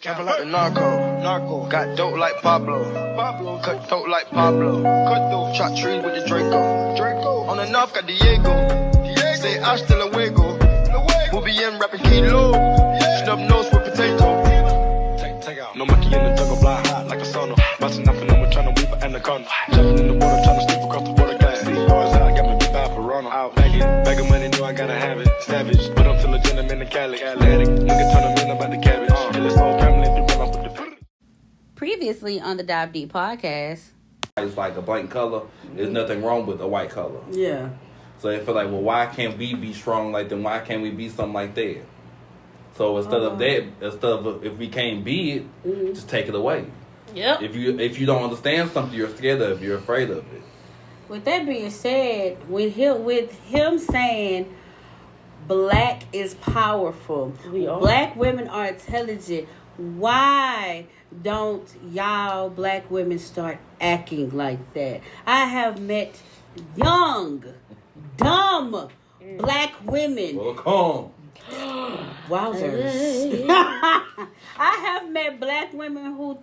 Capping like a narco. Got dope like Pablo. Cut throat like Pablo. Chop trees with the Draco. On the north got Diego. Say hasta luego. We'll be in rapping kilo. Snub nose with potato. Take out. No monkey in the jungle, fly hot like a sauna. Busting up and I'm trying to weave an anaconda. Jumping in the water, trying to slip across the water. Got see yours out, got me big bad for Ronald. Out bag of money, know I gotta have it. Savage, but I'm still a gentleman in Cali. Atlantic, nigga turn them in about the cabbage. And this whole family, they run off with the. Previously on the Dive Deep podcast. It's like a blank color. There's nothing wrong with a white color. Yeah. So they feel like, well, why can't we be strong like them? Why can't we be something like that? So instead of if we can't be it, just take it away. Yep. If you don't understand something, you're scared of, you're afraid of it. With that being said, with him saying black is powerful, black women are intelligent, why don't y'all black women start acting like that? I have met young, dumb black women. Welcome. Wowzers. I have met black women who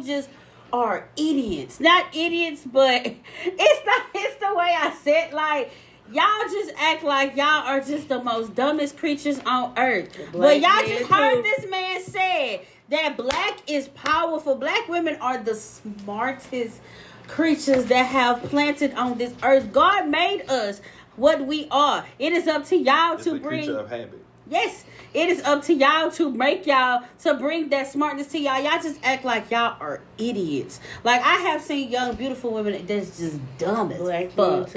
just are idiots. Not idiots, but it's the way I said, like, y'all just act like y'all are just the most dumbest creatures on earth. But y'all just heard this man say that black is powerful. Black women are the smartest creatures that have planted on this earth. God made us what we are. It is up to y'all to bring. Creature of habit. Yes, it is up to y'all to make y'all, to bring that smartness to y'all. Y'all just act like y'all are idiots. Like, I have seen young, beautiful women that's just dumb as fuck.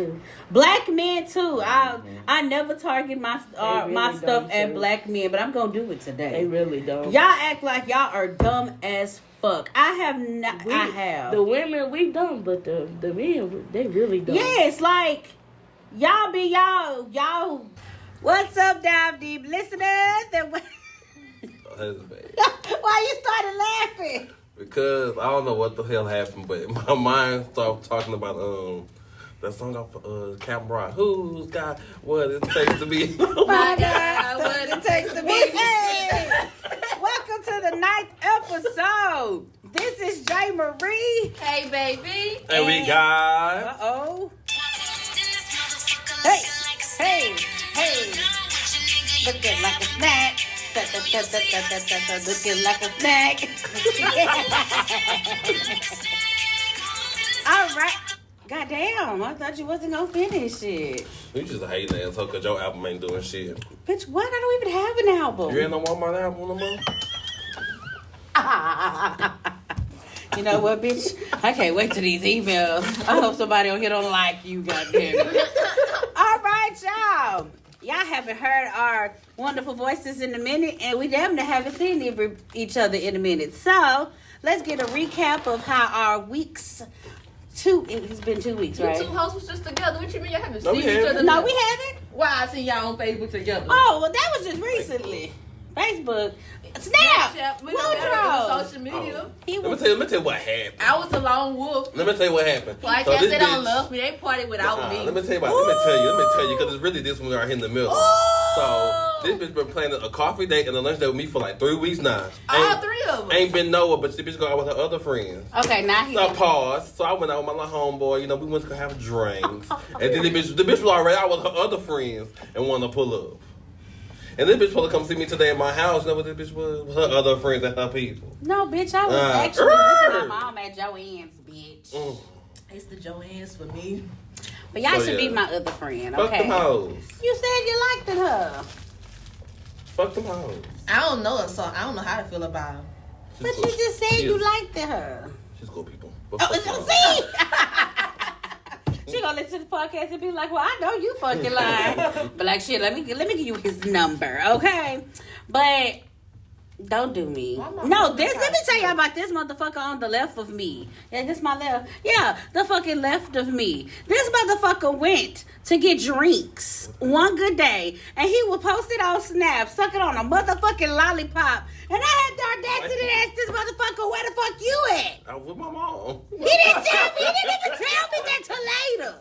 Black men too. I never target my stuff at black men, but I'm gonna do it today. They really don't. Y'all act like y'all are dumb as fuck. I have. The women, we dumb, but the men, they really dumb. Yes, like, y'all be y'all. What's up, Dive Deep listeners? Why you started laughing? Because I don't know what the hell happened, but my mind started talking about that song off Camp Rock. Who's got what it takes to be? My God, what it takes to be. Hey, welcome to the 9th episode. This is J. Marie. Hey, baby. And we got. Hey. Looking like a snack. Looking like a snack. All right. Goddamn, I thought you wasn't gonna finish it. You just a hating asshole because your album ain't doing shit. Bitch, what? I don't even have an album. You ain't no Walmart album no more? You know what, bitch? I can't wait till these emails. I hope somebody on here don't like you, goddamn it. All right, y'all. Y'all haven't heard our wonderful voices in a minute, and we damn near haven't seen each other in a minute. So, let's get a recap of how our weeks... It's been 2 weeks, right? You two hosts was just together. What you mean y'all haven't No, seen we each haven't. other? No, we haven't. Why I see y'all on Facebook together? Oh, well, that was just recently. Facebook. Snap. We don't have social media. Let me tell you what happened. I was a lone wolf. Let me tell you what happened. Like so they don't love me. They party without me. Let me tell you, because it's really this one right here in the middle. So this bitch been planning a coffee date and a lunch date with me for like 3 weeks now. All three of them. Ain't been nowhere, but this bitch go out with her other friends. Okay, now he. So pause. So I went out with my little homeboy. You know, we went to go have drinks, and then the bitch was already out with her other friends and wanted to pull up. And this bitch supposed to come see me today at my house. You know what this bitch was? With her other friends and her people. No, bitch, I was actually with my mom at Joanne's, bitch. It's the Joanne's for me. But y'all should be my other friend, okay? Fuck them hoes. You said you liked her. Fuck them hoes. I don't know her, so I don't know how to feel about her. But you just said you liked her. She's good people. See? She gonna listen to the podcast and be like, well, I know you fucking lying. But like, shit, let me give you his number, okay? But don't do me. No, let me tell you about this motherfucker on the left of me. Yeah, this my left. Yeah, the fucking left of me. This motherfucker went to get drinks one good day, and he would post it on Snap, sucking on a motherfucking lollipop. And I had the audacity to ask this motherfucker, where the fuck you at? I was with my mom. He didn't tell me. He didn't even tell me that till later.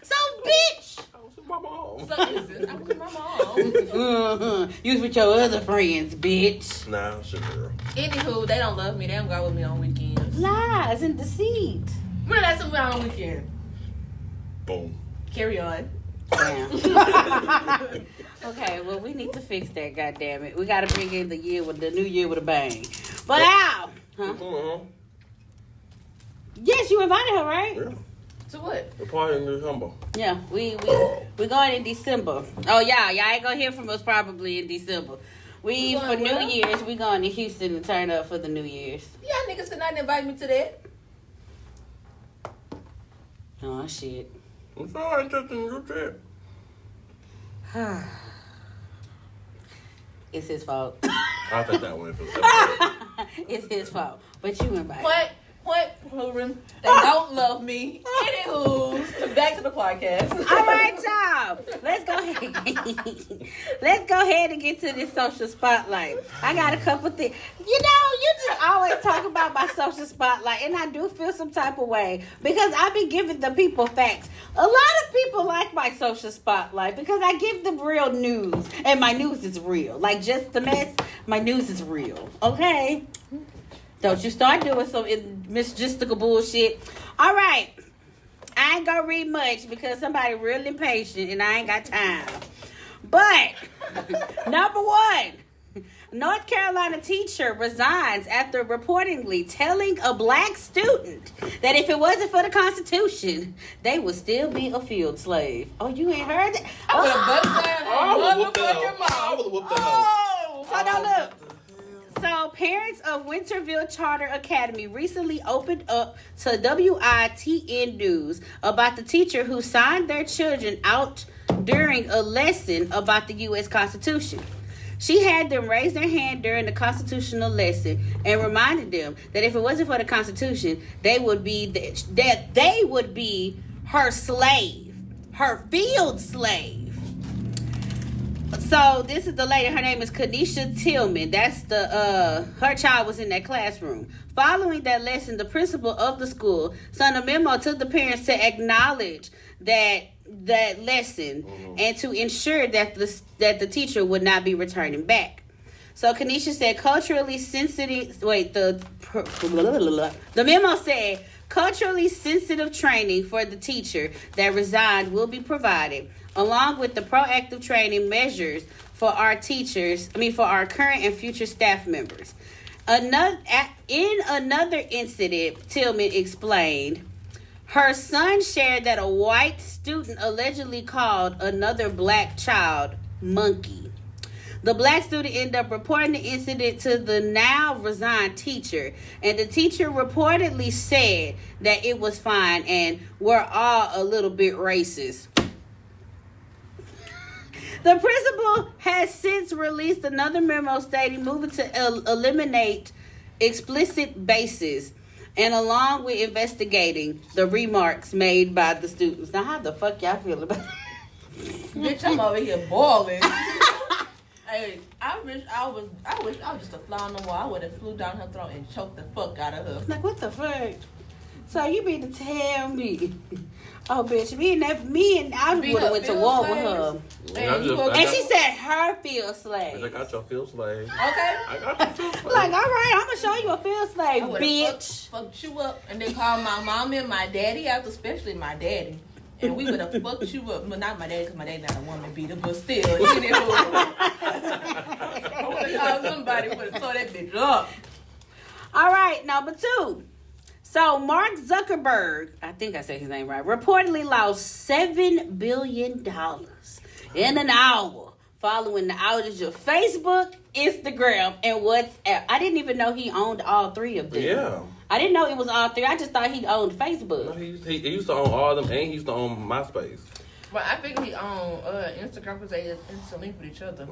So, bitch. I was with my mom. So listen, I was with my mom. You was with your other friends, bitch. Nah, sure, girl. Anywho, they don't love me. They don't go with me on weekends. Lies and deceit. When did I see me on a weekend? Boom. Carry on. Damn. Okay, well, we need to fix that, goddammit. We gotta bring in the new year with a bang. But Al, yes, you invited her, right? Yeah. To what? The party in December. Yeah, we going in December. Oh yeah, y'all ain't gonna hear from us probably in December. We for New Year's, we going to Houston to turn up for the New Year's. Y'all niggas did not invite me to that. Oh shit. I'm so interested in your trip. It's his fault. I'll take that one. It's his fault. But you invited. What, Ruben? They don't love me. Anywho, back to the podcast. All right, y'all. Let's go ahead. Let's go ahead and get to this social spotlight. I got a couple things. You just always talk about my social spotlight, and I do feel some type of way because I be giving the people facts. A lot of people like my social spotlight because I give them real news, and my news is real. Like just the mess, my news is real. Okay. Don't you start doing some mystical bullshit. All right. I ain't gonna read much because somebody real impatient and I ain't got time. But, number one, North Carolina teacher resigns after reportedly telling a black student that if it wasn't for the Constitution, they would still be a field slave. Oh, you ain't heard that? I would have busted her motherfucking mouth. I would have whooped that Oh, So now look. So, parents of Winterville Charter Academy recently opened up to WITN News about the teacher who signed their children out during a lesson about the U.S. Constitution. She had them raise their hand during the constitutional lesson and reminded them that if it wasn't for the Constitution, they would be her slave, her field slave. So this is the lady. Her name is Kanisha Tillman. That's her child was in that classroom. Following that lesson, the principal of the school sent a memo to the parents to acknowledge that lesson and to ensure that the teacher would not be returning back. So Kanisha said culturally sensitive. The memo said culturally sensitive training for the teacher that resigned will be provided, along with the proactive training measures for our current and future staff members. In another incident, Tillman explained, her son shared that a white student allegedly called another black child monkey. The black student ended up reporting the incident to the now resigned teacher, and the teacher reportedly said that it was fine and we're all a little bit racist. The principal has since released another memo stating moving to eliminate explicit bases and along with investigating the remarks made by the students. Now, how the fuck y'all feel about it? bitch, I'm over here boiling. Hey, I wish I was just a fly on the wall. I would have flew down her throat and choked the fuck out of her. Like, what the fuck? So you mean to tell me? Oh, bitch, me and I would have went to war with her. And she said her field slave. I got your field slave. Okay. I got your field slave. Like, all right, I'm gonna show you a field slave, bitch. Fucked you up, and then called my mom and my daddy out, especially my daddy. And we would have fucked you up. Well, not my daddy, because my daddy not a woman beater, but still. I would have called somebody who would have tore that bitch up. All right, number two. So Mark Zuckerberg, I think I said his name right, reportedly lost $7 billion in an hour following the outage of Facebook, Instagram, and WhatsApp. I didn't even know he owned all three of them. Yeah. I didn't know it was all three. I just thought he owned Facebook. No, he used to own all of them, and he used to own MySpace. But I think he owned Instagram because they interlinked with each other.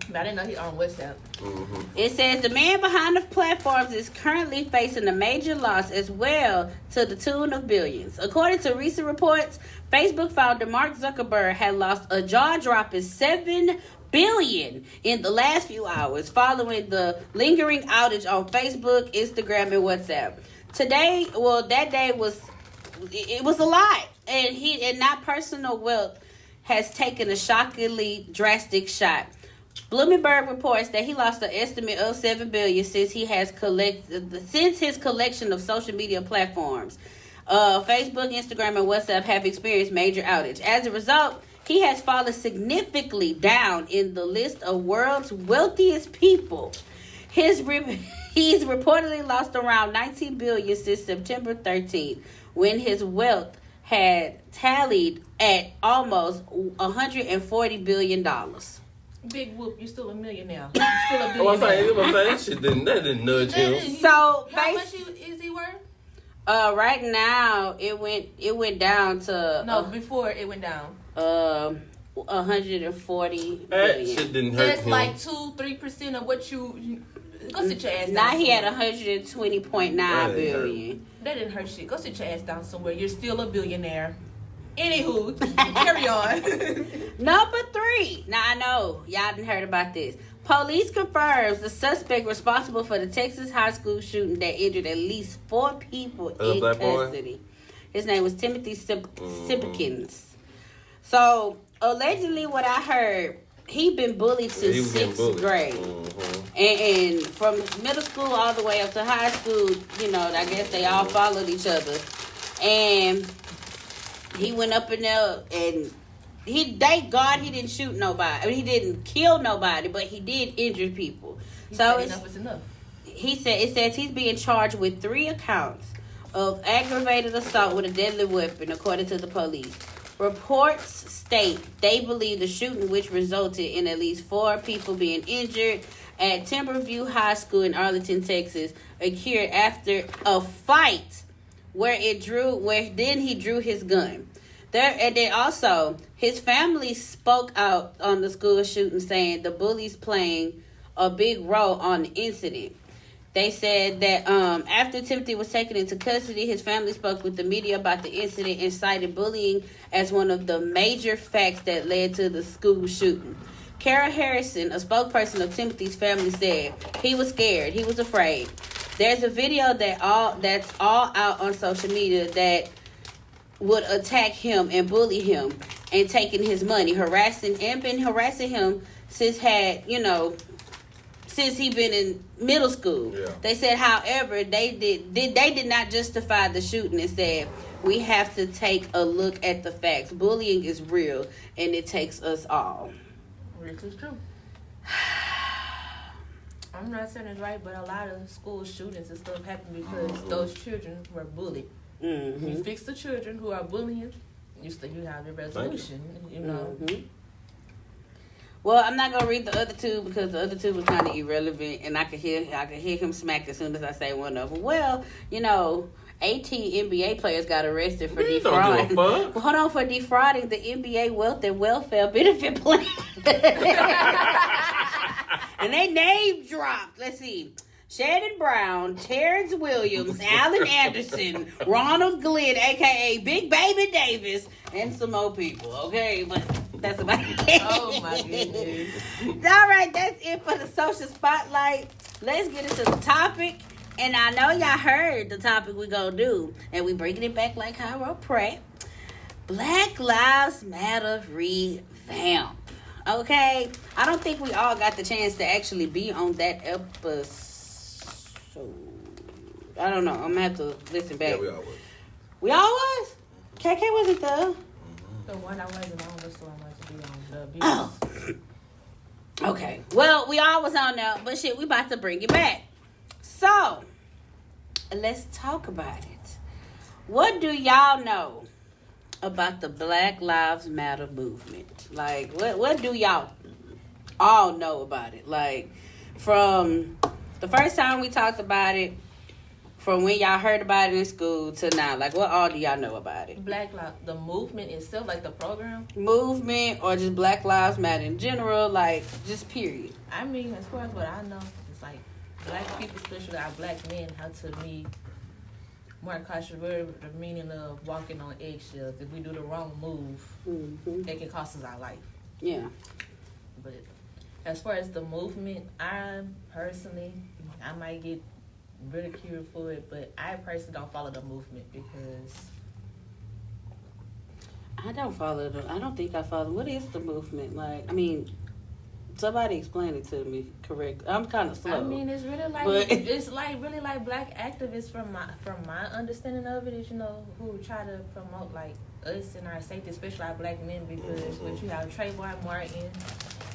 But I didn't know he owned WhatsApp. It says the man behind the platforms is currently facing a major loss as well to the tune of billions. According to recent reports, Facebook founder Mark Zuckerberg had lost a jaw-dropping $7 billion in the last few hours following the lingering outage on Facebook, Instagram, and WhatsApp. That day was a lot. And not personal wealth has taken a shockingly drastic shot. Bloomberg reports that he lost an estimate of $7 billion since his collection of social media platforms. Facebook, Instagram, and WhatsApp have experienced major outage. As a result, he has fallen significantly down in the list of world's wealthiest people. He's reportedly lost around $19 billion since September 13th, when his wealth had tallied at almost $140 billion. Big whoop, you still a millionaire. You still a Oh, I'm billionaire. saying, that didn't nudge him. So how much is he worth? Right now it went down to No, before it went down. 140 That billion. shit didn't hurt That's him. like 2-3% of what you go sit your ass down. Now he had somewhere. 120.9 billion. That didn't hurt shit. Go sit your ass down somewhere. You're still a billionaire. Anywho, carry on. Number 3. Now I know y'all didn't heard about this. Police confirms the suspect responsible for the Texas high school shooting that injured at least 4 people in black boy? custody. His name was Timothy Sipkins. So allegedly, what I heard, he been bullied He since was getting 6th bullied. grade. Mm-hmm. And from middle school all the way up to high school, you know, I guess they all followed each other. And he went up in there and thank God he didn't shoot nobody. I mean, he didn't kill nobody, but he did injure people. So enough is enough. it says he's being charged with 3 accounts of aggravated assault with a deadly weapon, according to the police. Reports state they believe the shooting, which resulted in at least 4 people being injured at Timberview High School in Arlington, Texas, occurred after a fight where he drew his gun. And then also, his family spoke out on the school shooting, saying the bullies playing a big role on the incident. They said that after Timothy was taken into custody, his family spoke with the media about the incident and cited bullying as one of the major facts that led to the school shooting. Kara Harrison, a spokesperson of Timothy's family, said he was scared. He was afraid. There's a video that's all out on social media that would attack him and bully him and taking his money, harassing him since he been in middle school. Yeah. They said, however, they did not justify the shooting and said, we have to take a look at the facts. Bullying is real and it takes us all. Which is true. I'm not saying it's right, but a lot of school shootings and stuff happen because those children were bullied. Mm-hmm. You fix the children who are bullying, you have your resolution. You know. Mm-hmm. Well, I'm not gonna read the other 2 because the other 2 were kind of irrelevant, and I could hear him smack as soon as I say one of them. Well, 18 NBA players got arrested for defrauding. Don't give a fuck. Hold on, for defrauding the NBA wealth and welfare benefit plan. And they name dropped. Let's see. Shannon Brown, Terrence Williams, Allen Anderson, Ronald Glenn, a.k.a. Big Baby Davis, and some more people, okay? But that's about it. Oh, my goodness. All right, that's it for the social spotlight. Let's get into the topic. And I know y'all heard the topic we're going to do. And we bringing it back like Cairo Pratt. Black Lives Matter Revamp. Okay? I don't think we all got the chance to actually be on that episode. I don't know. I'm gonna have to listen back. Yeah, we all was. We all was? KK wasn't there. The one I wasn't on was the one I wanted to be on. The abuse. Oh. Okay. Well, we all was on there, but shit, we about to bring it back. So, let's talk about it. What do y'all know about the Black Lives Matter movement? Like, what do y'all all know about it? Like, from the first time we talked about it, from when y'all heard about it in school to now, like, what all do y'all know about it? Black Lives, the movement itself, like the program. Movement or just Black Lives Matter in general, like, just period. I mean, as far as what I know, it's like black people, especially our black men, have to be more controversial. The meaning of walking on eggshells. If we do the wrong move, it can cost us our life. Yeah. But as far as the movement, I might get ridiculed for it, but I personally don't follow the movement because I don't follow I don't think I follow. What is the movement? Like, I mean, Somebody explain it to me correct. I'm kind of slow. I mean, it's really like But- it's like really like black activists from my understanding of it is, you know, who try to promote like us and our safety, especially our black men, because what you have Trayvon Martin,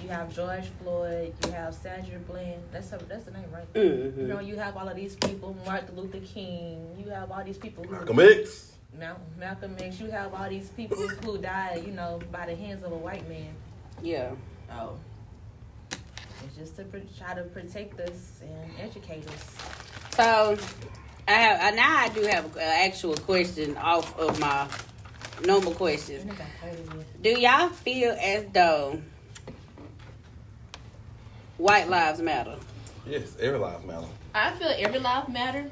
you have George Floyd, you have Sandra Bland. That's the name, right? Mm-hmm. You know, you have all of these people, Martin Luther King. You have all these people who Malcolm X. Malcolm X. You have all these people who died, you know, by the hands of a white man. Yeah. Oh. It's just to try to protect us and educate us. So, I do have an actual question off of my normal questions. Do y'all feel as though white lives matter? Yes, every life matter. I feel every life matter.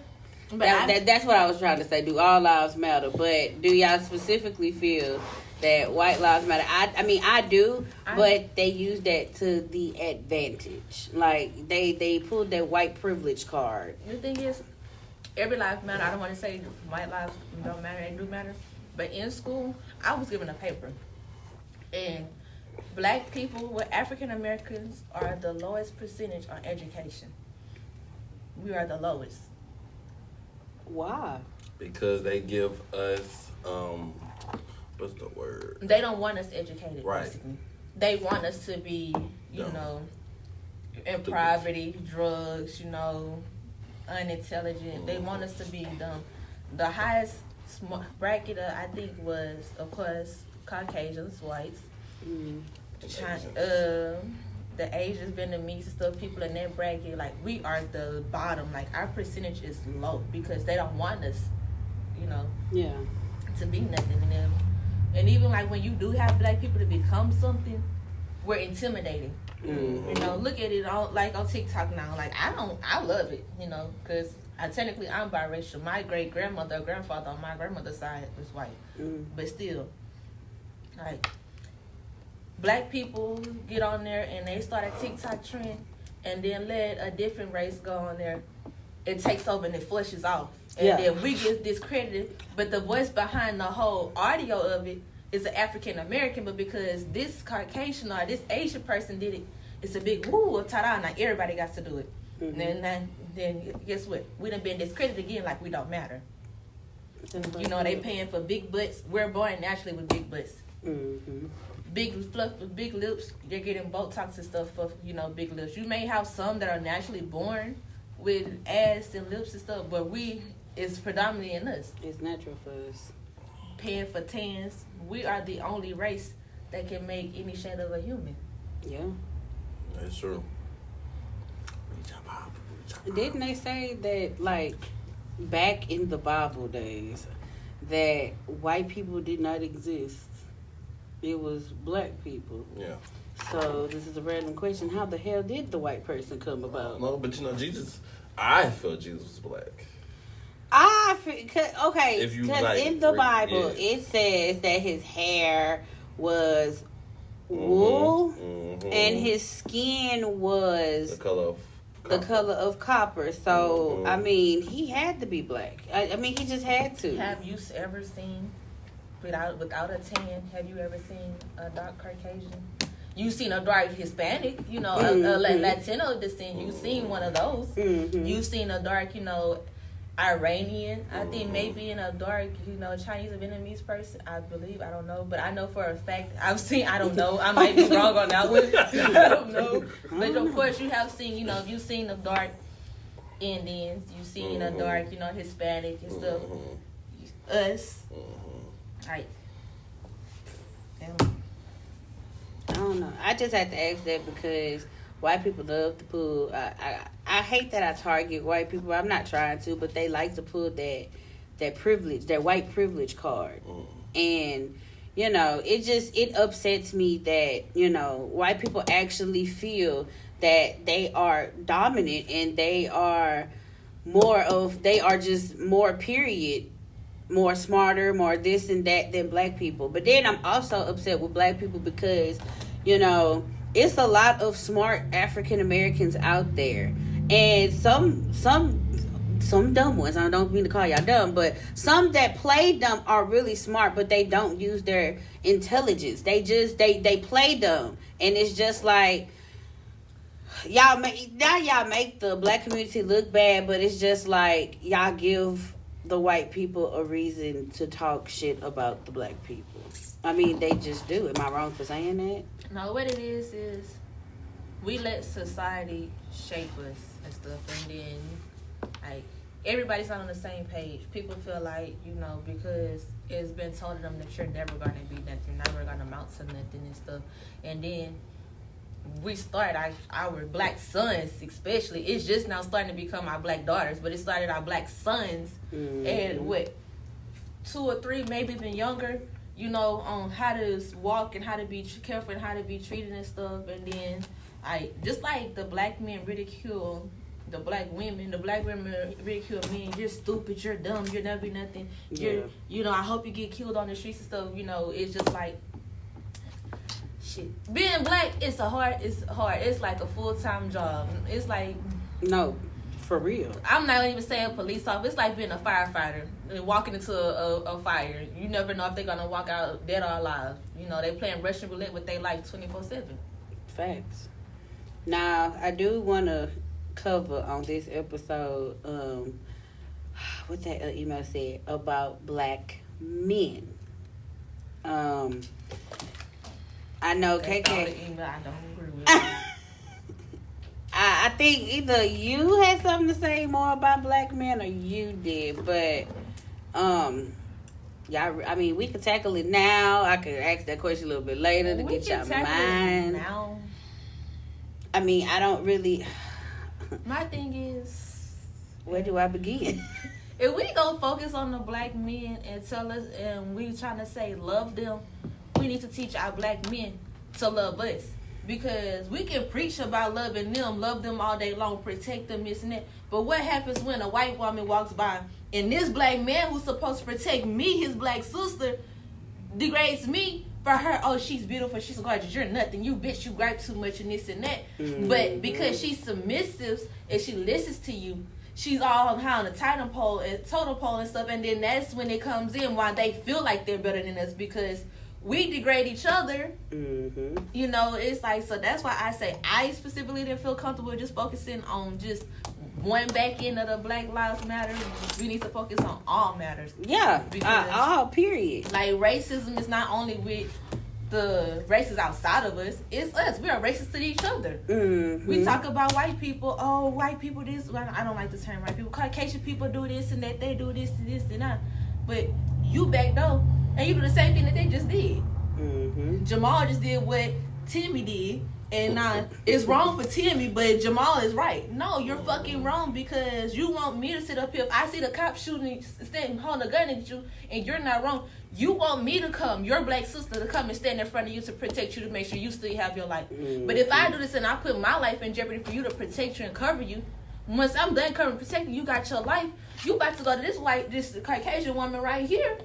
But That's what I was trying to say. Do all lives matter? But do y'all specifically feel that white lives matter? I mean, I do, but they use that to the advantage. Like, they pulled that white privilege card. The thing is, every life matter. I don't want to say white lives don't matter, they do matter. But in school, I was given a paper. And black people, with African Americans, are the lowest percentage on education. We are the lowest. Why? Because they give us, what's the word? They don't want us educated, Right. basically. They want us to be, you Dumb. know, in poverty, drugs, you know, unintelligent. They want us to be dumb. The highest bracket, I think, was, of course, Caucasians, whites. The Asians, Vietnamese, stuff, people in that bracket, like, we are the bottom. Like, our percentage is low because they don't want us, you know, Yeah. to be nothing in them. And even, like, when you do have black people to become something, we're intimidating. You know, look at it on TikTok now. Like, I love it, you know, because technically I'm biracial. My great-grandmother or grandfather on my grandmother's side was white. But still, like, black people get on there and they start a TikTok trend and then let a different race go on there. It takes over and it flushes off. And then we get discredited. But the voice behind the whole audio of it is an African American, but because this Caucasian or this Asian person did it, it's a big woo, ta-da, now everybody got to do it. And then guess what? We done been discredited again like we don't matter. You know, they paying for big butts. We're born naturally with big butts. Big fluff, big lips. They're getting Botox and stuff for, you know, big lips. You may have some that are naturally born with ass and lips and stuff, but it's predominantly in us. It's natural for us. Paying for tans. We are the only race that can make any shade of a human. Yeah. That's true. Didn't they say that, like, back in the Bible days, that white people did not exist? It was black people. Yeah. So this is a random question. How the hell did the white person come about? No, but you know, Jesus, I felt Jesus was black. Okay, If you, because like, in the read- Bible yeah. it says that his hair was wool and his skin was The color of copper. So I mean, he had to be black. I mean, he just had to. Have you ever seen, without a tan, have you ever seen a dark Caucasian? You seen a dark Hispanic, you know, a Latino descent. You seen one of those. You seen a dark, you know, Iranian. I think maybe in a dark, you know, Chinese or Vietnamese person. I believe. I don't know, but I know for a fact I've seen. I don't know. I might be wrong on that one. I don't know. But of course, you have seen. You know, you've seen the dark Indians. You've seen a dark, you know, Hispanic and stuff. Us, like. I don't know. I just had to ask that because white people love to pull. I hate that I target white people. I'm not trying to, but they like to pull that privilege, that white privilege card, and you know, it upsets me that, you know, white people actually feel that they are dominant and they are just more period. More smarter, more this and that than black people. But then I'm also upset with black people because, you know, it's a lot of smart African Americans out there. And some dumb ones. I don't mean to call y'all dumb, but some that play dumb are really smart, but they don't use their intelligence. They play dumb. And it's just like, y'all make the black community look bad, but it's just like y'all give the white people a reason to talk shit about the black people. I mean, they just do. Am I wrong for saying that? No, what it is we let society shape us and stuff, and then like everybody's not on the same page. People feel like, you know, because it's been told to them that you're never gonna be nothing, you're never gonna amount to nothing and stuff, and then we start our black sons, especially. It's just now starting to become our black daughters, but it started our black sons, and what 2 or 3, maybe even younger, you know, on how to walk and how to be careful and how to be treated and stuff. And then just like the black men ridicule the black women ridicule men. You're stupid, you're dumb, you'll never be nothing. You know, I hope you get killed on the streets and stuff. You know, it's just like shit. Being black, it's hard. It's like a full-time job. It's like, no, for real. I'm not even saying police officer. It's like being a firefighter and walking into a fire. You never know if they're gonna walk out dead or alive. You know, they playing Russian roulette with their life 24/7. Facts. Now, I do want to cover on this episode what that email said about black men. I know KK. Email I don't agree with. I think either you had something to say more about black men or you did, but y'all. I mean, we could tackle it now. I could ask that question a little bit later to get your mind. Now. I mean, I don't really. My thing is, where do I begin? If we go focus on the black men and tell us, and we trying to say love them, we need to teach our black men to love us. Because we can preach about loving them, love them all day long, protect them, this and that. But what happens when a white woman walks by and this black man who's supposed to protect me, his black sister, degrades me for her? Oh, she's beautiful, she's gorgeous, you're nothing, you bitch, you gripe too much and this and that. Mm-hmm. But because she's submissive and she listens to you, she's all on the totem pole and stuff. And then that's when it comes in why they feel like they're better than us, because we degrade each other. Mm-hmm. You know, it's like, so that's why I say I specifically didn't feel comfortable just focusing on just one back end of the Black Lives Matter. We need to focus on all matters. Yeah, all, period. Like, racism is not only with the races outside of us, it's us. We are racist to each other. Mm-hmm. We talk about white people. Oh, white people this. Well, I don't like the term white people. Caucasian people do this and that. They do this and this and that. But you back though. And you do the same thing that they just did. Mm-hmm. Jamal just did what Timmy did. And it's wrong for Timmy, but Jamal is right. No, you're fucking wrong, because you want me to sit up here. If I see the cop shooting, holding a gun at you, and you're not wrong, you want me to come, your black sister, to come and stand in front of you to protect you, to make sure you still have your life. Mm-hmm. But if I do this and I put my life in jeopardy for you to protect you and cover you, once I'm done covering and protecting you, got your life, you about to go to this Caucasian woman right here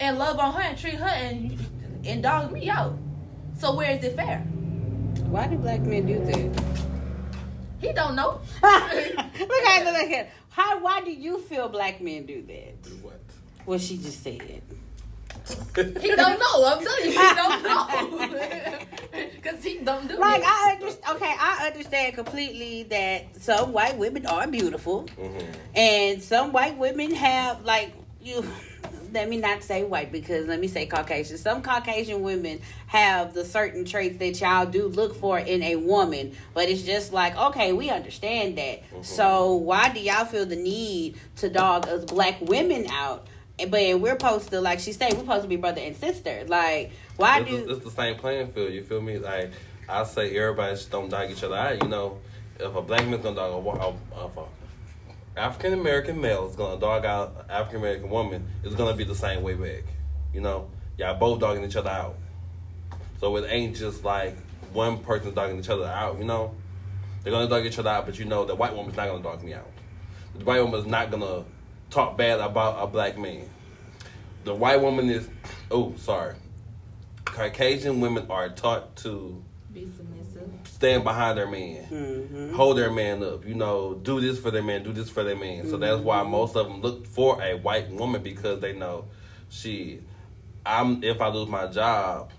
and love on her and treat her and dog me out. So where is it fair? Why do black men do that? He don't know. Look at it. Why do you feel black men do that? Do what? What she just said. He don't know. I'm telling you, he don't know. Because he don't do it. Like, I understand completely that some white women are beautiful. Mm-hmm. And some white women have, like, let me not say white, because let me say Caucasian. Some Caucasian women have the certain traits that y'all do look for in a woman. But it's just like, okay, we understand that. Mm-hmm. So why do y'all feel the need to dog us black women out? But we're supposed to, like she said, we're supposed to be brother and sister. Like, why it's the same playing field, you feel me? Like, I say everybody just don't dog each other out. You know, if a black man's gonna dog a African American male is gonna dog out African American woman, it's gonna be the same way back. You know, y'all both dogging each other out. So it ain't just like one person's dogging each other out. You know, they're gonna dog each other out, but you know the white woman's not gonna dog me out. The white woman's not gonna talk bad about a black man. The white woman is, Caucasian women are taught to be submissive, stand behind their man, mm-hmm. hold their man up, you know, do this for their man, do this for their man. Mm-hmm. So that's why most of them look for a white woman, because they know, if I lose my job,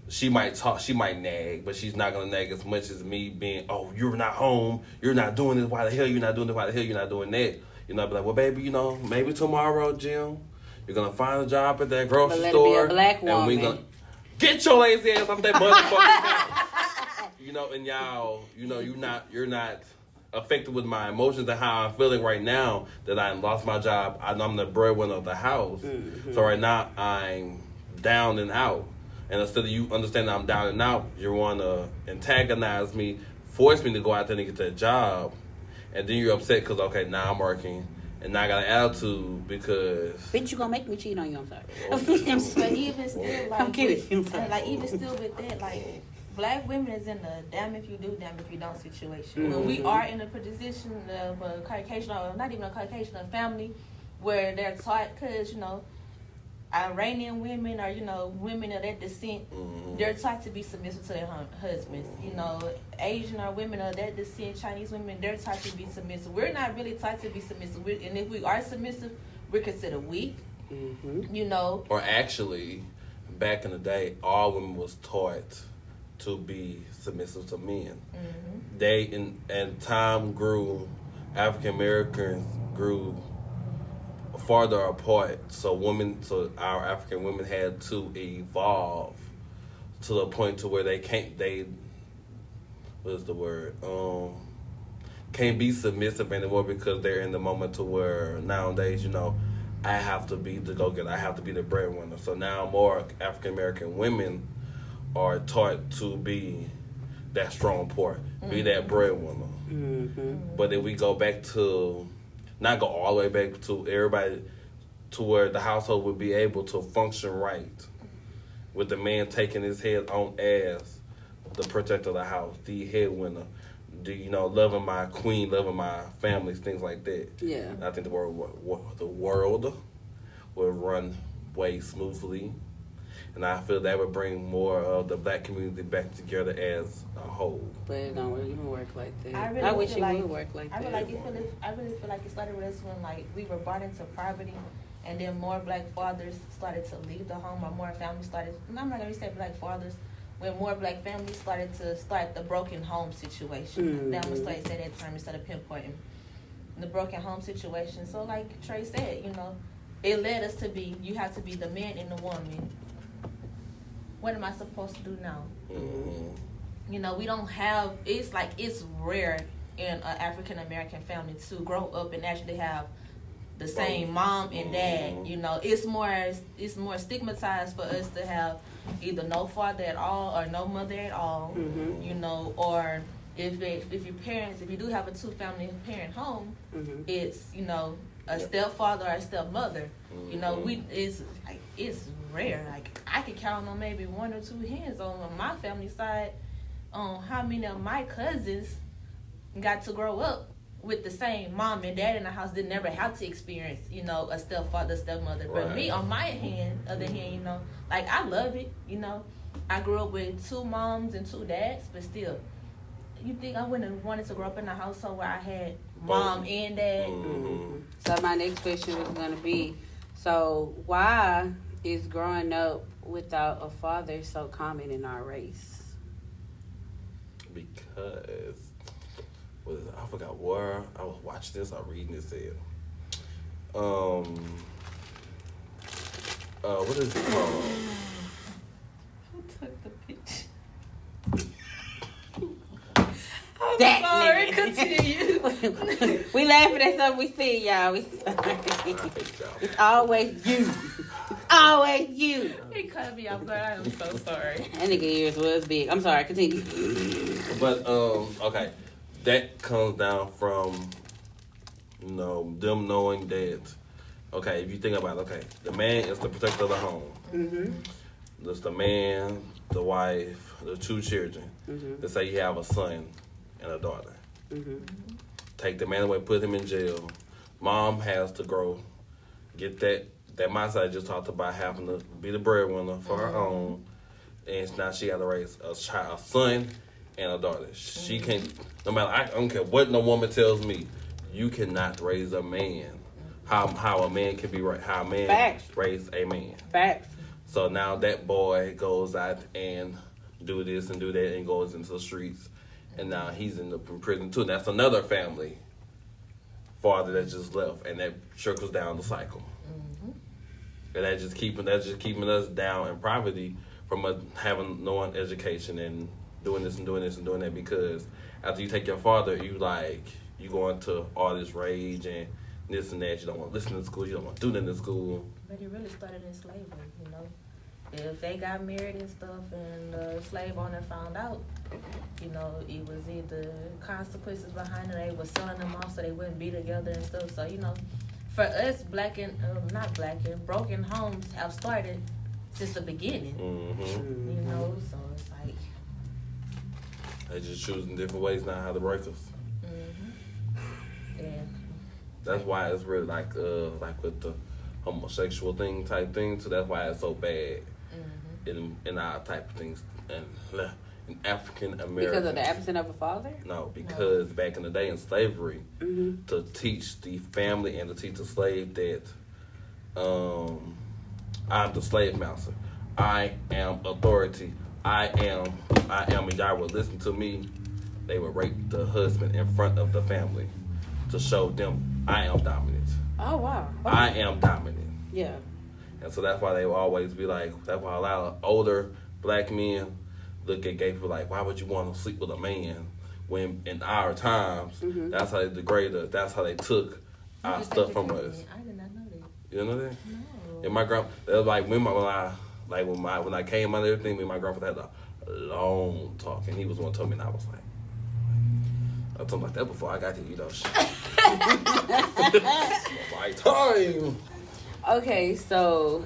she might talk, she might nag, but she's not gonna nag as much as me being, oh, you're not home, you're not doing this, why the hell you're not doing this, why the hell you're not doing that? You know, I'd be like, well, baby, you know, maybe tomorrow, Jim, you're gonna find a job at that grocery But let store. it be a black woman. And we gonna get your lazy ass off that motherfucking couch. You know, and y'all, you know, you're not affected with my emotions and how I'm feeling right now that I lost my job. I'm the breadwinner of the house. Mm-hmm. So right now I'm down and out. And instead of you understanding I'm down and out, you want to antagonize me, force me to go out there and get that job. And then you're upset because, okay, now I'm working. And now I got an attitude because... Bitch, you gonna make me cheat on you, I'm sorry. But even still, like... I'm kidding. Like, even still with that, like... Black women is in a damn if you do, damn if you don't situation. Mm-hmm. When we are in a position of a Caucasian, or not even a Caucasian, a family where they're taught, because, you know, Iranian women or, you know, women of that descent, they're taught to be submissive to their husbands. You know, Asian or women of that descent, Chinese women, they're taught to be submissive. We're not really taught to be submissive. And if we are submissive, we're considered weak, you know. Or actually, back in the day, all women was taught to be submissive to men. They, and time grew, African Americans grew farther apart, so our African women had to evolve to the point to where can't be submissive anymore because they're in the moment to where nowadays, you know, I have to be the go-getter, I have to be the breadwinner. So now more African American women are taught to be that strong part, be that breadwinner. But if we go back to, not go all the way back to everybody, to where the household would be able to function right, with the man taking his head on as the protector of the house, the headwinner, you know, loving my queen, loving my families, things like that. Yeah. I think the world will run way smoothly. And I feel that would bring more of the black community back together as a whole. But it don't even work like that. I wish it would work like that. I really feel like it started with us when, like, we were brought into poverty, and then more black fathers started to leave the home, or more families started, and I'm not going to say black fathers, when more black families started to start the broken home situation. Then I'm going to start saying that term instead of pinpointing the broken home situation. So like Trey said, you know, it led us to be, you have to be the man and the woman. What am I supposed to do now? You know, we don't have, it's rare in an African American family to grow up and actually have the same mom and dad. You know, it's more stigmatized for us to have either no father at all or no mother at all. You know, or if you do have a 2-family parent home, it's, you know, a stepfather or a stepmother. You know, it's rare. Like, I could count on maybe 1 or 2 hands on my family side on how many of my cousins got to grow up with the same mom and dad in the house that never had to experience, you know, a stepfather, stepmother. Right. But me, on my other hand, you know, like, I love it, you know. I grew up with 2 moms and 2 dads, but still, you think I wouldn't have wanted to grow up in a household where I had mom and dad? So my next question was going to be, so why is growing up without a father so common in our race? Because, I forgot where I was watching this or reading this here. What is it called? Who took the picture? That Sorry, nigga. continue. We laughing at something we see, y'all. It's always you. It's always you. He cut me off guard. I am so sorry. That nigga ears was big. I'm sorry, continue. But, okay. That comes down from, you know, them knowing that, okay, if you think about it, okay, the man is the protector of the home. There's the man, the wife, the 2 children. Let's say you have a son and a daughter. Take the man away, put him in jail. Mom has to grow, get that mindset I just talked about, having to be the breadwinner for her own. And now she got to raise a son and a daughter. She can't, no matter, I don't care what no woman tells me, you cannot raise a man. How a man can be, how a man Facts. raise a man. Facts. So now that boy goes out and do this and do that and goes into the streets. And now he's in prison too. That's another family father that just left. And that trickles down the cycle. And that's just keeping us down in poverty from us having no education and doing this and doing this and doing that, because after you take your father, you go into all this rage and this and that. You don't want to listen to school. You don't want to do nothing in school. But it really started in slavery, you know. If they got married and stuff and the slave owner found out, you know, it was either consequences behind it. They were selling them off so they wouldn't be together and stuff. So, you know, for us, broken homes have started since the beginning. Mm-hmm. You know, so it's like they just choosing different ways now how to break us. Mm-hmm. And that's why it's really like with the homosexual thing type thing. So that's why it's so bad in our type of things and in African American. Because of the absence of a father? No, because back in the day in slavery, to teach the family and to teach the slave that I'm the slave master. I am authority. I am, and y'all would listen to me. They would rape the husband in front of the family to show them I am dominant. Oh, wow. I am dominant. Yeah. And so that's why they will always be like, that's why a lot of older black men look at gay people like, why would you want to sleep with a man when in our times, that's how they degraded us, that's how they took our stuff from us. I did not know that. You didn't know that? No. And my grandpa, that was like when I came out and everything, me and my grandfather had a long talk, and he was the one who told me, and I was like, I told him like that before I got to you know shit. My time. Okay, so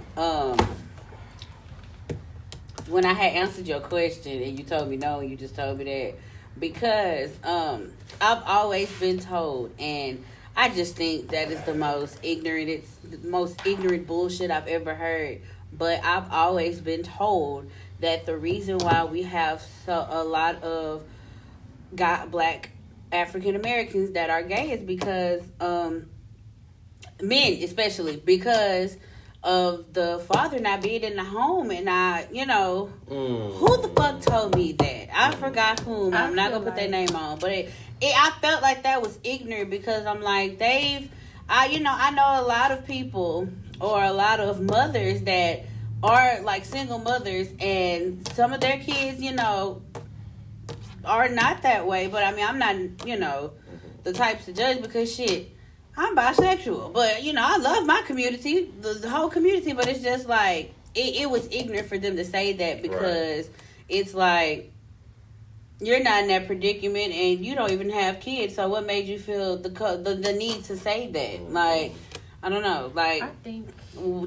when I had answered your question and you told me no, and you just told me that, because I've always been told, and I just think that is the most ignorant bullshit I've ever heard. But I've always been told that the reason why we have a lot of black African Americans that are gay is because men, especially, because of the father not being in the home. And who the fuck told me that? I forgot whom. I'm not gonna put their name on, but I felt like that was ignorant, because I'm like, I know a lot of people or a lot of mothers that are like single mothers, and some of their kids, are not that way. But I mean, I'm not, the types to judge, because shit, I'm bisexual. But, I love my community, the whole community. But it's just like, it was ignorant for them to say that, because it's like, you're not in that predicament and you don't even have kids. So what made you feel the need to say that? Like, I don't know. Like, I think,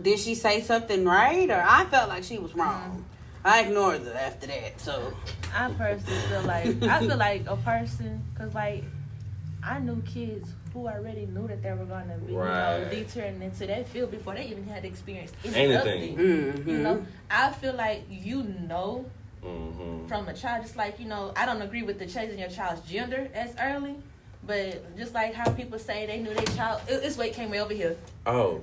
did she say something right? Or I felt like she was wrong. I ignored her after that. So I personally feel like a person, because like, I knew kids who already knew that they were going to be deterred into that field before they even had experienced anything. Mm-hmm. I feel like from a child, just like, I don't agree with the changing your child's gender as early, but just like how people say they knew their child, this way came way over here. Oh.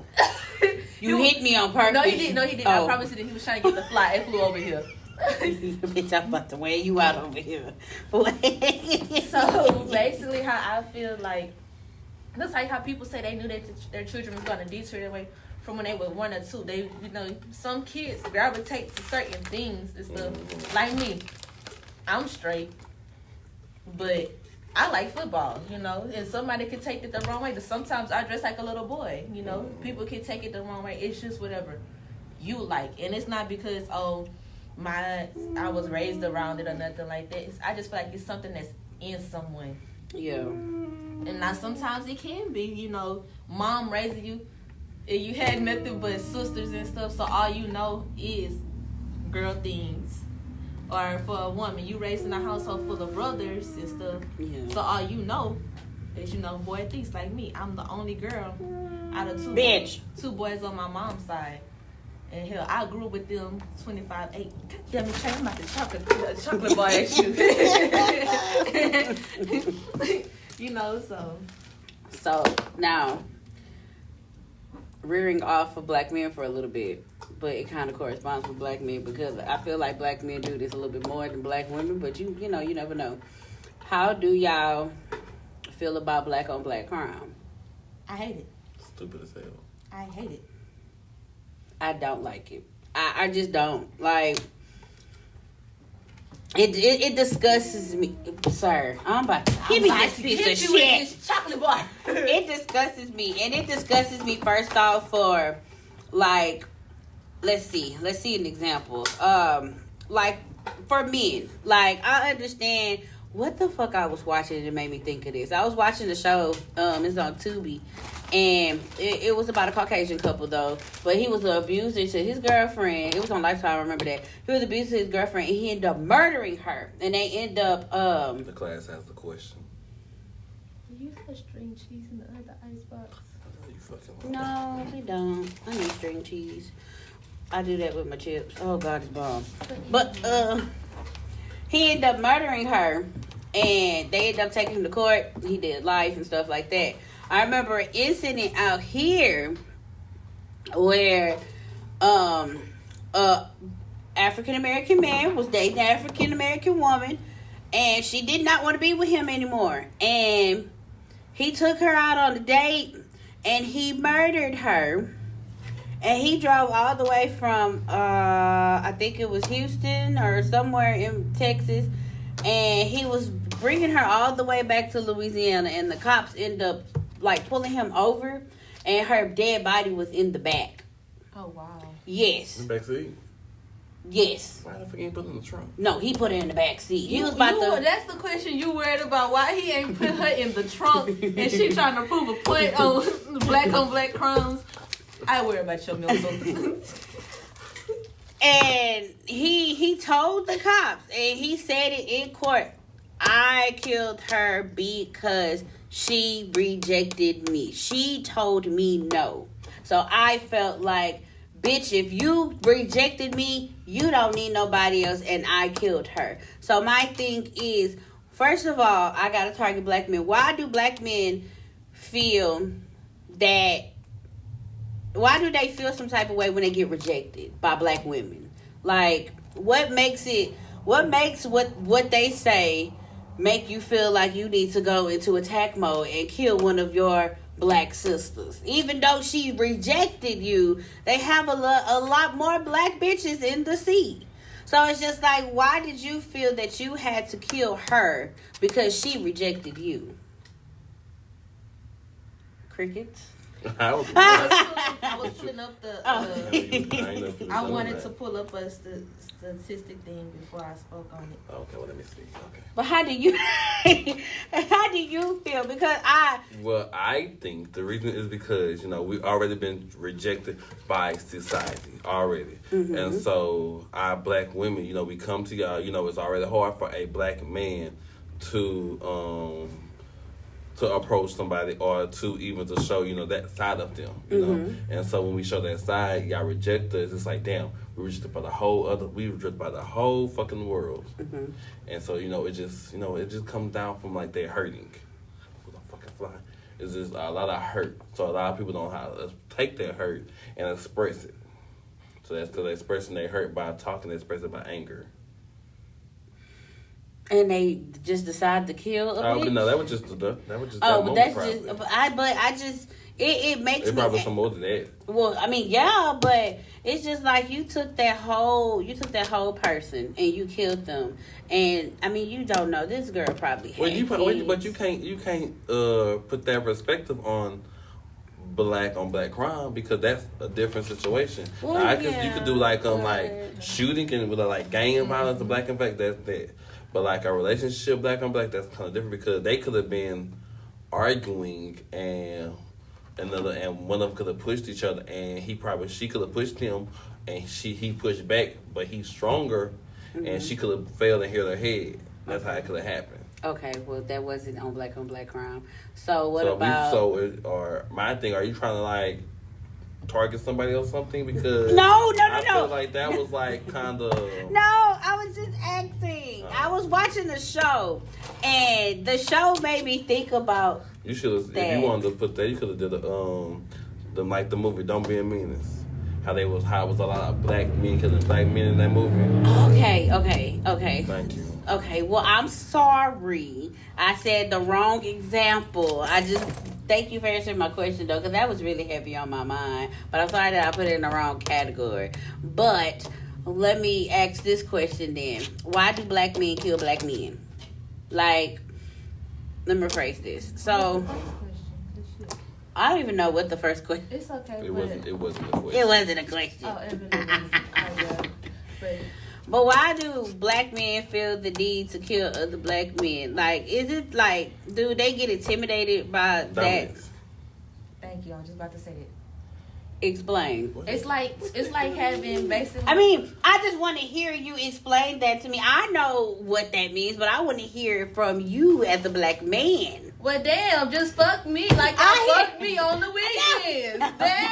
You hit me on purpose. No, he didn't. Oh. I promise you that he was trying to get the fly and flew over here. Bitch, I'm about to wear you out over here. So basically, how I feel like, that's like how people say they knew that their children was going to detour their way from when they were 1 or 2. They, some kids gravitate to certain things and stuff. Like me, I'm straight, but I like football, and somebody can take it the wrong way. But sometimes I dress like a little boy, people can take it the wrong way. It's just whatever you like, and it's not because I was raised around it or nothing like that. I just feel like it's something that's in someone. Yeah. And now sometimes it can be, mom raising you, and you had nothing but sisters and stuff, so all you know is girl things. Or for a woman, you raised in a household full of brothers and stuff, so all you know is, boy things. Like me, I'm the only girl out of two boys on my mom's side. And hell, I grew up with them 25-8. God damn it, I'm about to chocolate boy at you. So now, rearing off of black men for a little bit. but it kind of corresponds with black men because I feel like black men do this a little bit more than black women. But you never know. How do y'all feel about black on black crime? I hate it. Stupid as hell. I hate it. I don't like it. I just don't like. It disgusts me, sir. I'm about to give me this piece of shit. This chocolate bar. It disgusts me, and it disgusts me first off for, like, let's see an example. Like for men, like I understand what the fuck I was watching and it made me think of this. I was watching the show. It's on Tubi. And it was about a Caucasian couple, though. But he was an abuser to his girlfriend. It was on Lifetime, I remember that. He was abusive to his girlfriend, and he ended up murdering her. And they end up... The class has the question. You put string cheese in the other icebox. You fucking No, we don't. I need string cheese. I do that with my chips. Oh, God, it's bomb. But he ended up murdering her, and they ended up taking him to court. He did life and stuff like that. I remember an incident out here where African American man was dating an African American woman, and she did not want to be with him anymore. And he took her out on a date, and he murdered her. And he drove all the way from I think it was Houston or somewhere in Texas, and he was bringing her all the way back to Louisiana. And the cops end up like pulling him over, and her dead body was in the back. Oh wow. Yes. In the back seat? Yes. Why the fuck ain't put it in the trunk? No, he put her in the back seat. He was about to. That's the question you worried about. Why he ain't put her in the trunk and she trying to prove a point on black crimes? I worry about your mental. And he told the cops, and he said it in court. I killed her because she rejected me. She told me no. So I felt like, bitch, if you rejected me, you don't need nobody else, and I killed her. So my thing is, first of all, I gotta target black men. Why do black men feel that? Why do they feel some type of way when they get rejected by black women? Like, what makes what they say make you feel like you need to go into attack mode and kill one of your black sisters? Even though she rejected you, they have a lot more black bitches in the sea. So it's just like, why did you feel that you had to kill her because she rejected you? Crickets? I was putting up the. I wanted to pull up a statistic thing before I spoke on it. Okay, well let me see. Okay. But how do you feel? Because I think the reason is because we've already been rejected by society already, and so our black women, we come to y'all. It's already hard for a black man to approach somebody or to even to show, that side of them, And so when we show that side, y'all reject us. It's like, damn, we were rejected by the whole fucking world. And so, it just comes down from like they're hurting. With a fucking fly. It's just a lot of hurt. So a lot of people don't know how to take their hurt and express it. So that's still expressing their hurt by talking, express it by anger. And they just decide to kill a bitch? No, that was just it makes me... It probably some more than that. Well, I mean, yeah, but it's just like you took that whole person and you killed them. And, I mean, you don't know. This girl probably had kids. But you can't put that perspective on black on black crime because that's a different situation. Well, you could do like shooting and with like gang violence and black and black, that's that. But like a relationship black on black, that's kind of different because they could have been arguing and one of them could have pushed each other and she could have pushed him and he pushed back, but he's stronger and she could have failed and hit her head. That's how it could have happened. Okay, well that wasn't on black crime. So what my thing? Are you trying to like target somebody or something? Because no. I feel like that was like kind of. No, I was just acting. I was watching the show, and the show made me think about. You should have. If you wanted to put that, you could have did the movie "Don't Be a Menace." how it was a lot of black men killing black men in that movie. Okay. Thank you. Okay, well, I'm sorry. I said the wrong example. Thank you for answering my question, though, because that was really heavy on my mind. But I'm sorry that I put it in the wrong category. But let me ask this question then. Why do black men kill black men? Like, let me rephrase this. So, I don't even know what the first question. It's okay. It wasn't a question. It wasn't a question. Oh, yeah. But why do black men feel the need to kill other black men? Like, is it like, do they get intimidated by that? Thank you. I was just about to say that. Explain. It's like having basically. I mean, I just want to hear you explain that to me. I know what that means, but I want to hear it from you as a black man. Well, damn, just fuck me like I fucked me on the weekends. Damn.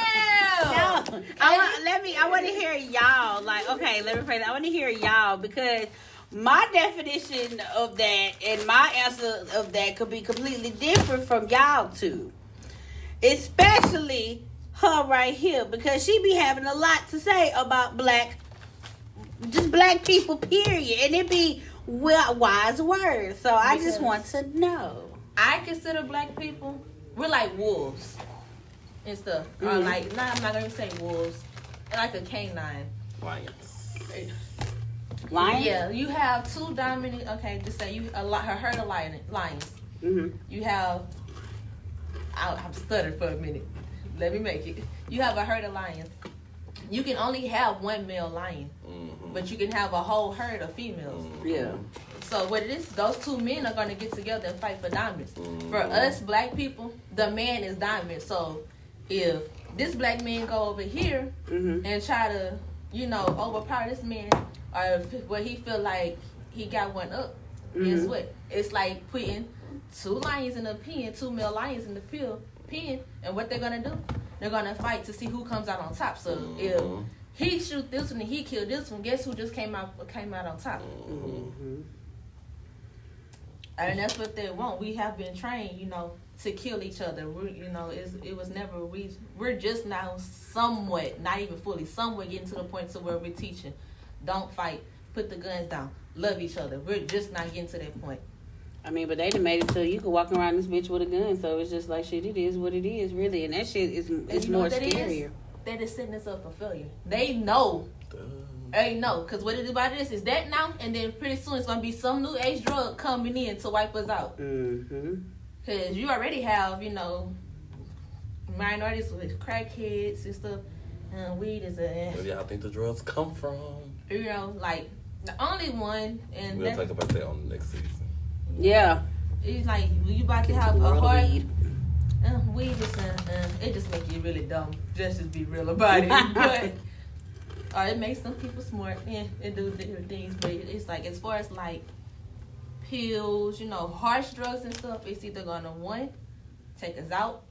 No, I want to hear y'all. Like, okay, let me phrase it. I want to hear y'all because my definition of that and my answer of that could be completely different from y'all two, especially her right here because she be having a lot to say about black people, period, and it be wise words. So I just want to know. I consider black people, we're like wolves and stuff. Or like, I'm not gonna say wolves, like a canine. Lions. Lions? Yeah, you have two dominant. Okay, just say you a herd of lions. Mm-hmm. You have. I'm stuttered for a minute. Let me make it. You have a herd of lions. You can only have one male lion, but you can have a whole herd of females. Yeah. So what it is, those two men are going to get together and fight for dominance. For us black people, the man is dominant. So if this black man go over here and try to, overpower this man, or where he feel like he got one up, guess what? It's like putting two lions in a pen, two male lions in the pen, and what they're going to do? They're going to fight to see who comes out on top. So if he shoot this one and he killed this one, guess who just came out on top? And that's what they want. We have been trained, to kill each other. We're just now somewhat, not even fully, somewhat getting to the point to where we're teaching, don't fight, put the guns down, love each other. We're just not getting to that point. I mean, but they done made it so you can walk around this bitch with a gun. So it's just like, shit, it is what it is, really. And that shit is more scarier. That is setting us up for failure. They know. Because what it is about this is that now, and then pretty soon it's going to be some new age drug coming in to wipe us out. Because you already have, minorities with crackheads and stuff. Weed is Where do y'all think the drugs come from? Like, the only one. And we'll talk about that on the next season. Yeah. It's like, you about to have a hard... weed is, it just make you really dumb. Just to be real about it. But... it makes some people smart and do different things, but it's like as far as like pills, harsh drugs and stuff, it's either gonna one, take us out,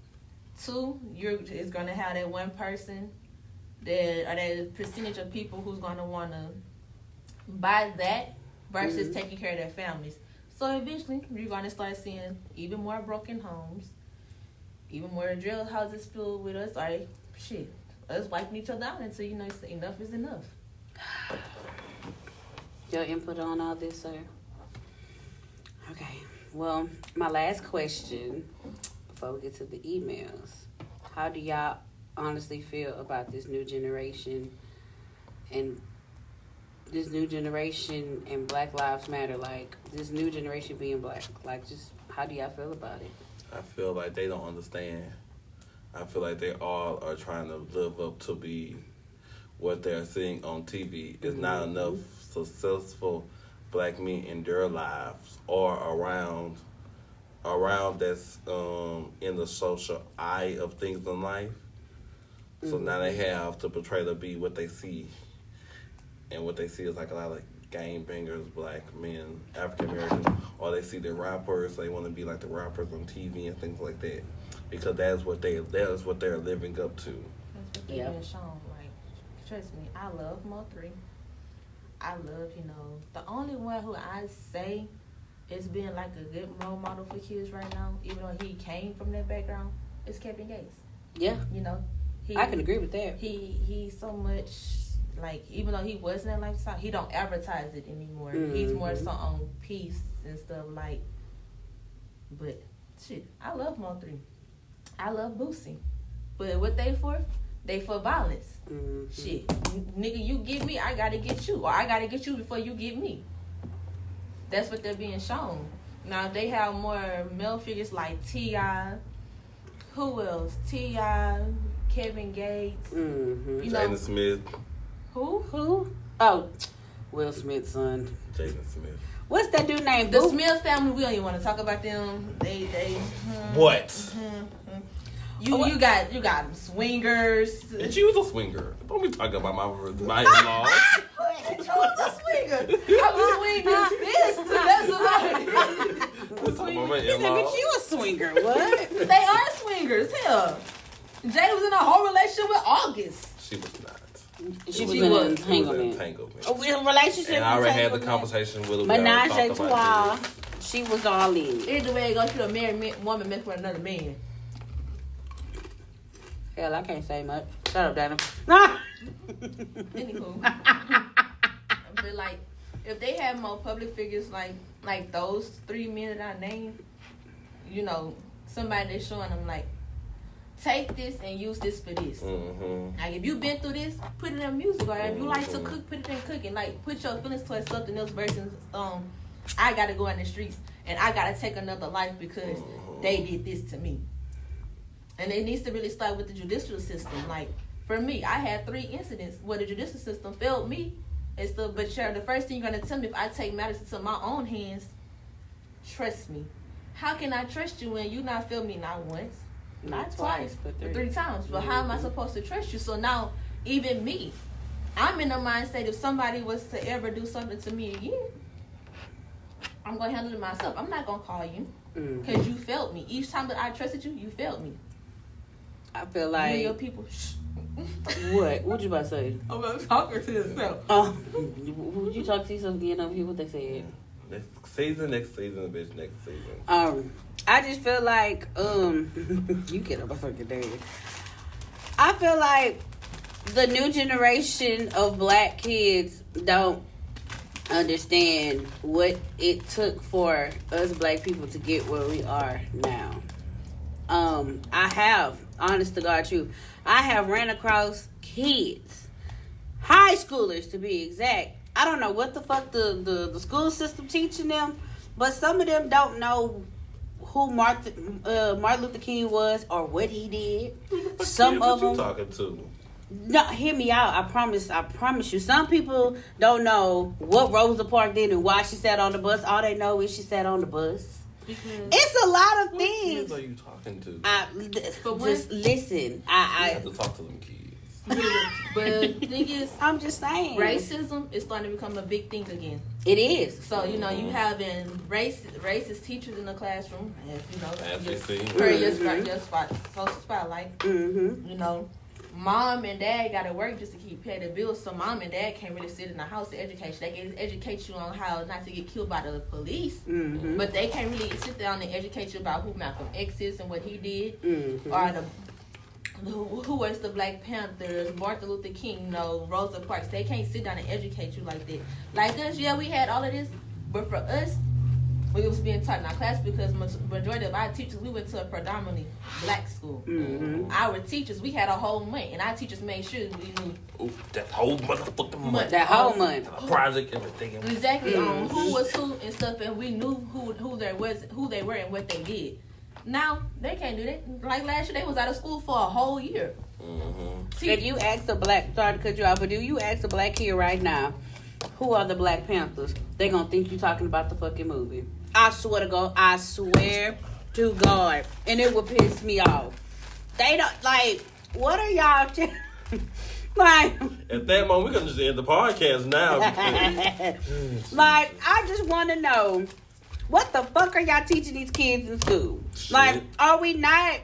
two, it's gonna have that one person that percentage of people who's gonna wanna buy that versus taking care of their families. So eventually you're gonna start seeing even more broken homes, even more drill houses filled with us, us wiping each other out until enough is enough. Your input on all this, sir? Okay. Well, my last question before we get to the emails. How do y'all honestly feel about this new generation and Black Lives Matter? Like, this new generation being black. Like, just how do y'all feel about it? I feel like they don't understand. I feel like they all are trying to live up to be what they're seeing on TV. There's not enough successful black men in their lives or around that's in the social eye of things in life. So now they have to portray to be what they see. And what they see is like a lot of gangbangers, black men, African Americans, or they see the rappers, they want to be like the rappers on TV and things like that. Because that is what they're living up to. That's what they're being shown. Like, trust me, I love Mo3. I love, the only one who I say is being like a good role model for kids right now, even though he came from that background, is Kevin Gates. Yeah. I can agree with that. He's so much like, even though he wasn't in lifestyle, he don't advertise it anymore. He's more so on peace and stuff like. But shit, I love Mo3. I love Boosie. But what they for? They for violence. Shit, nigga, you get me, I gotta get you, or I gotta get you before you get me. That's what they're being shown. Now they have more male figures like T.I. Who else? T.I., Kevin Gates. You know, Jaden Smith. Who? Oh, Will Smith's son. Jaden Smith. What's that dude named? the Smith family. We don't even want to talk about them. They. What? You got swingers. And she was a swinger. Don't be talking about my in-laws. She was a swinger. I was swinging fist. That's about it. Let's talk about my He said, in-laws. "Bitch, you a swinger? What?" They are swingers. Hell, Jada was in a whole relationship with August. She was not. She was It in was an entanglement. entanglement. A relationship. And I already had the entanglement. conversation with her. Menage We already a talked about trois. She was all in. Either way, it goes to a married woman messing with another man. Hell, I can't say much. Shut up, Dana. Nah. Anywho, but like, if they had more public figures like those three men that I named, you know, somebody that's showing them like, take this and use this for this. Like, if you've been through this, put it in music. Or if you like to cook, put it in cooking. Like, put your feelings towards something else versus I gotta go in the streets and I gotta take another life because they did this to me. And it needs to really start with the judicial system. Like, for me, I had 3 incidents where the judicial system failed me. And stuff. But the first thing you're gonna tell me, if I take matters into my own hands, trust me. How can I trust you when you not failed me not once, not twice, but 3 times? But how am I supposed to trust you? So now, even me, I'm in the mindset if somebody was to ever do something to me again, I'm gonna handle it myself. I'm not gonna call you because you failed me. Each time that I trusted you, you failed me. I feel You like and your people. Shh. what you about to say? I'm gonna talk her to yourself. Oh, would you talk to yourself again over here? What they said? Next season, bitch. Next season. I just feel like you get up a fucking day. I feel like the new generation of black kids don't understand what it took for us black people to get where we are now. I have, honest to God truth, I have ran across kids, high schoolers to be exact. I don't know what the fuck the school system teaching them, but some of them don't know who Martin Luther King was or what he did. Some of them. What you talking to? No, hear me out. I promise you. Some people don't know what Rosa Parks did and why she sat on the bus. All they know is she sat on the bus. It's a lot of What things. kids are you talking to? Just listen. You have to talk to them kids. But the thing is, I'm just saying. racism is starting to become a big thing again. It is. So, you know, you having racist teachers in the classroom, as you know, As we see. per your social spotlight. You know, mom and dad got to work just to keep paying the bills. So mom and dad can't really sit in the house to educate you. They can educate you on how not to get killed by the police, but they can't really sit down and educate you about who Malcolm X is and what he did, or who was the Black Panthers, Martin Luther King, Rosa Parks. They can't sit down and educate you like that. Like us, yeah, we had all of this, but for us, we was being taught in our class because majority of our teachers, we went to a predominantly black school. Our teachers, we had a whole month, and our teachers made sure we knew. That whole motherfucking month. That whole month. Project, everything. Exactly on who was who and stuff, and we knew who they were and what they did. Now they can't do that. Like last year, they was out of school for a whole year. If you ask a black, sorry to cut you off, but do you ask a black kid right now, who are the Black Panthers? They gonna think you talking about the fucking movie. I swear to God, and it would piss me off. They don't like. What are y'all? Like at that moment, we're gonna just end the podcast now. Like, I just want to know, what the fuck are y'all teaching these kids in school? Shit. Like, are we not?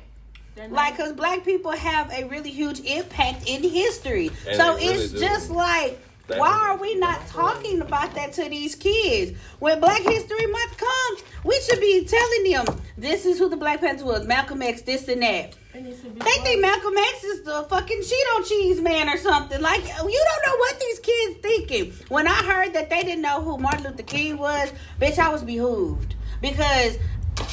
Like, because black people have a really huge impact in history. And So they really it's do. just like, Why are we not talking about that to these kids? When Black History Month comes, we should be telling them this is who the Black Panther was, Malcolm X, this and that. They think Malcolm X is the fucking Cheeto cheese man or something. Like, you don't know what these kids thinking. When I heard that they didn't know who Martin Luther King was, bitch, I was behooved. Because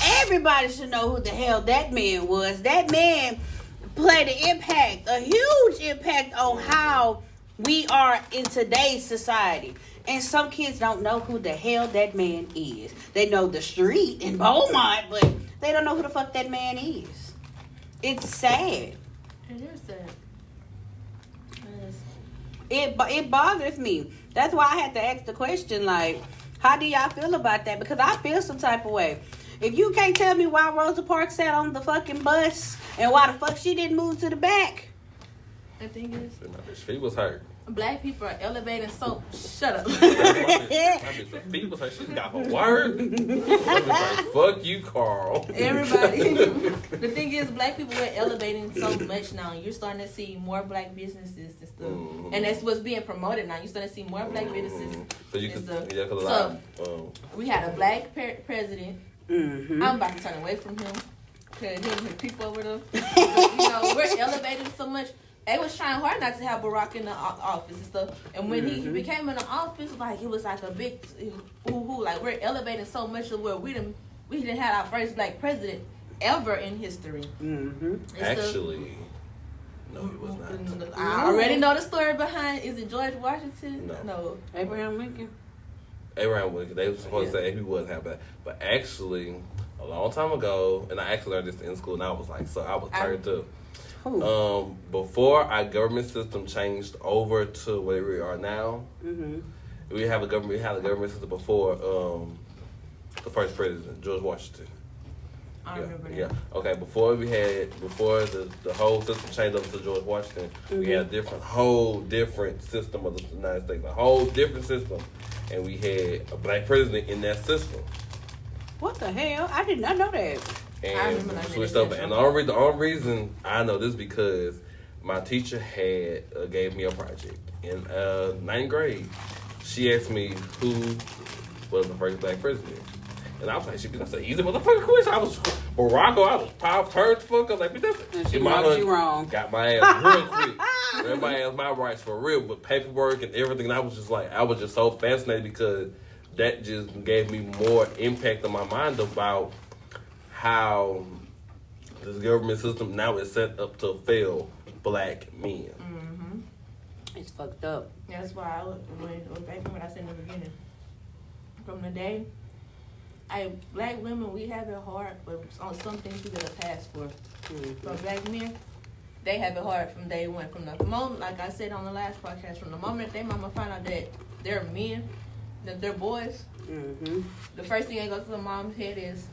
everybody should know who the hell that man was. That man played an impact, a huge impact on how we are in today's society. And some kids don't know who the hell that man is. They know the street in Beaumont, but they don't know who the fuck that man is. It's sad. It is sad. It bothers me. That's why I had to ask the question, like, how do y'all feel about that? Because I feel some type of way. If you can't tell me why Rosa Parks sat on the fucking bus and why the fuck she didn't move to the back. The thing is, She was hurt. Black people are elevating so. Shut up. She was hurt. She got her word. Like, fuck you, Carl. Everybody. The thing is, black people are elevating so much now. You're starting to see more black businesses and stuff, and that's what's being promoted now. You're starting to see more black businesses. So you can, so we had a black president. I'm about to turn away from him because him and people over there. We're elevating so much. They was trying hard not to have Barack in the office and stuff. And when he became in the office, like, it was like a big hoo-hoo. Like, we're elevating so much of where we didn't have our first black president ever in history. Actually, no, he was not. I already know the story behind. Is it George Washington? No. Abraham Lincoln. Abraham Lincoln. They were supposed to say he wasn't have that. But actually, a long time ago, and I actually learned this in school, and I was like, so I was tired too. Before our government system changed over to where we are now, we had a government system before the first president, George Washington. I remember that. Yeah. Okay. Before the whole system changed over to George Washington, we had a whole different system of the United States, a whole different system, and we had a black president in that system. What the hell? I did not know that. And switched over. And the only reason I know this because my teacher gave me a project in 9th grade. She asked me who was the first black president. And I was like, that's an easy motherfucking question. I was Barack. I was power turned the fuck up. Like, but she marked you wrong. Got my ass real quick. Everybody asked my rights for real with paperwork and everything. And I was just so fascinated because that just gave me more impact on my mind about how this government system now is set up to fail black men. It's fucked up. That's why when I said in the beginning, from the day, black women, we have it hard, but on some things we get a pass for. But black men, they have it hard from day one. From the moment, like I said on the last podcast, from the moment their mama find out that they're men, that they're boys, the first thing that goes to the mom's head is,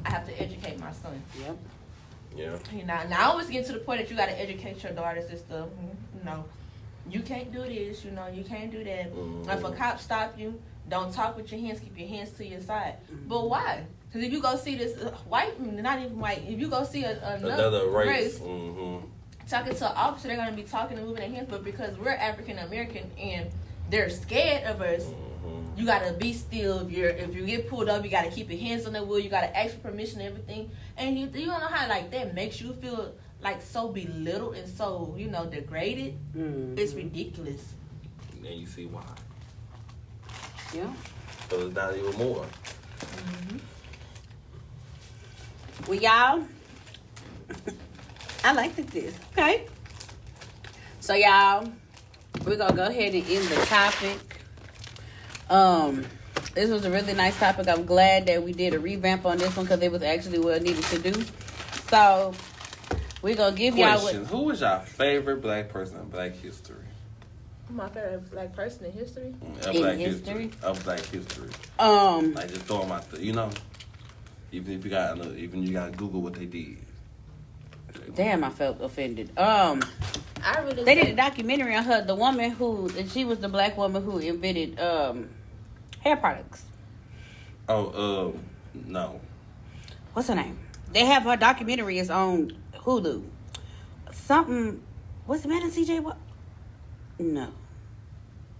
I have to educate my son. Yep. Yeah. Now I always get to the point that you got to educate your daughters and stuff. You can't do this. You can't do that. If a cop stop you, don't talk with your hands. Keep your hands to your side. But why? Because if you go see this not even white, if you go see another race talking to an officer, they're gonna be talking and moving their hands. But because we're African American and they're scared of us. You gotta be still. If you get pulled up, you gotta keep your hands on the wheel. You gotta ask for permission and everything. And you don't know how that makes you feel like so belittled and so degraded. It's ridiculous. And you see why. Yeah. So it's not even more. Well, y'all, I like this. Okay. So y'all, we're gonna go ahead and end the topic. This was a really nice topic. I'm glad that we did a revamp on this one because it was actually what I needed to do. So we're gonna give y'all. Who was your favorite black person in Black History? My favorite black person in history. Black history. Like just throw them out there, Even if you got Google what they did. Damn, I felt offended. They did a documentary on her, the woman she was the black woman who invented hair products. No. What's her name? They have her documentary is on Hulu. Something, what's the matter, CJ? What? No.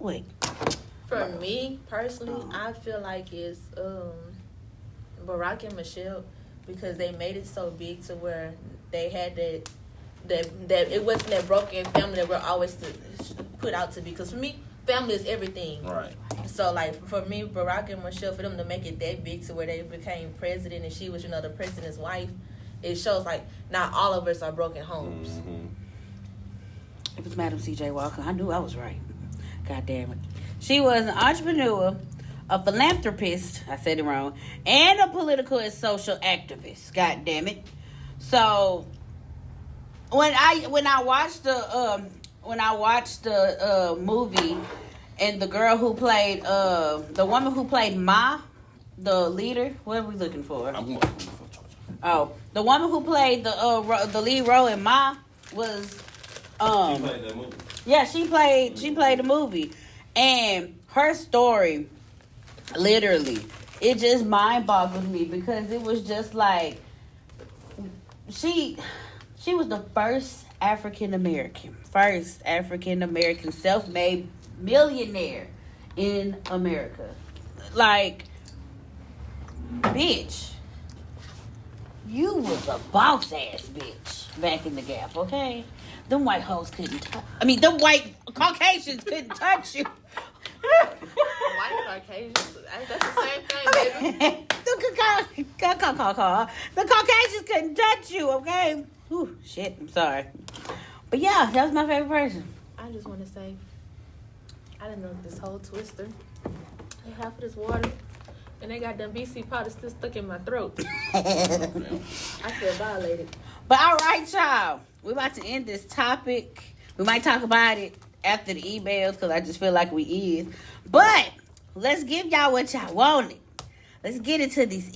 Wait. For me personally, I feel like it's Barack and Michelle, because they made it so big to where they had that it wasn't that broken family that we're always put out to be. Because for me, family is everything. Right. So like for me, Barack and Michelle, for them to make it that big to where they became president and she was, the president's wife, it shows like not all of us are broken homes. Mm-hmm. It was Madam C.J. Walker. I knew I was right. God damn it. She was an entrepreneur, a philanthropist, I said it wrong, and a political and social activist. God damn it. So when I watched the movie, and the girl who played the woman who played Ma, the leader, what are we looking for? I'm looking for Georgia. Oh, the woman who played the lead role in Ma was She played that movie. yeah, she played the movie, and her story, literally, it just mind boggled me, because it was just like she was the first African American self-made millionaire in America. Like, bitch, you was a boss ass bitch back in the Gap, okay? Them white hoes couldn't them white Caucasians couldn't touch you. White Caucasians, that's the same thing, baby. The Caucasians couldn't touch you, okay? Ooh, shit, I'm sorry. But yeah, that was my favorite person. I just want to say, I didn't know this whole twister. They half of this water, and they got them BC powder still stuck in my throat. I feel violated. But all right, y'all. We're about to end this topic. We might talk about it after the emails, because I just feel like we is. But let's give y'all what y'all wanted. Let's get into these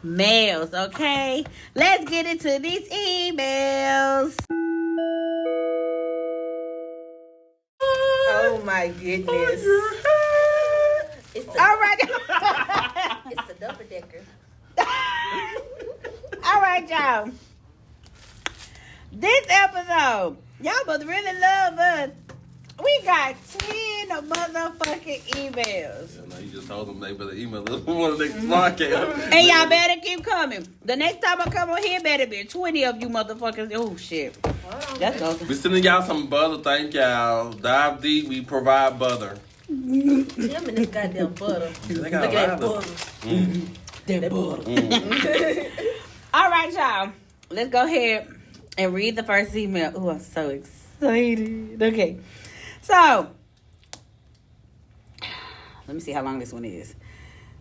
emails, okay? Let's get into these emails. Oh my goodness. All right. It's a double decker. All right, y'all. This episode, y'all must really love us. We got 10 motherfucking emails. Yeah, no, you just told them they better email us for the next podcast. And y'all better keep coming. The next time I come on here, better be 20 of you motherfuckers. Oh, shit. That's okay. We sending y'all some butter. Thank y'all. Dive deep. We provide butter. Him and this goddamn butter. They got Look a at lot that of butter. That butter. All right, y'all. Let's go ahead and read the first email. Oh, I'm so excited. Okay. So, let me see how long this one is.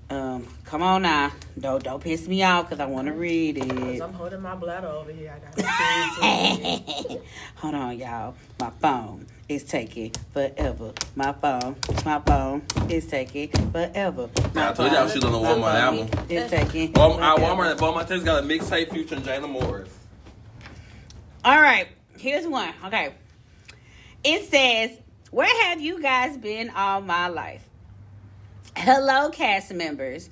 Come on now. Don't piss me off, because I want to read it. I'm holding my bladder over here. I got to Hold on, y'all. My phone is taking forever. My phone is taking forever. Yeah, I told y'all she was on the Walmart album. It's taking Walmart Texas got a mixtape featuring Jayla Morris. All right, here's one. Okay. It says, where have you guys been all my life? Hello, cast members.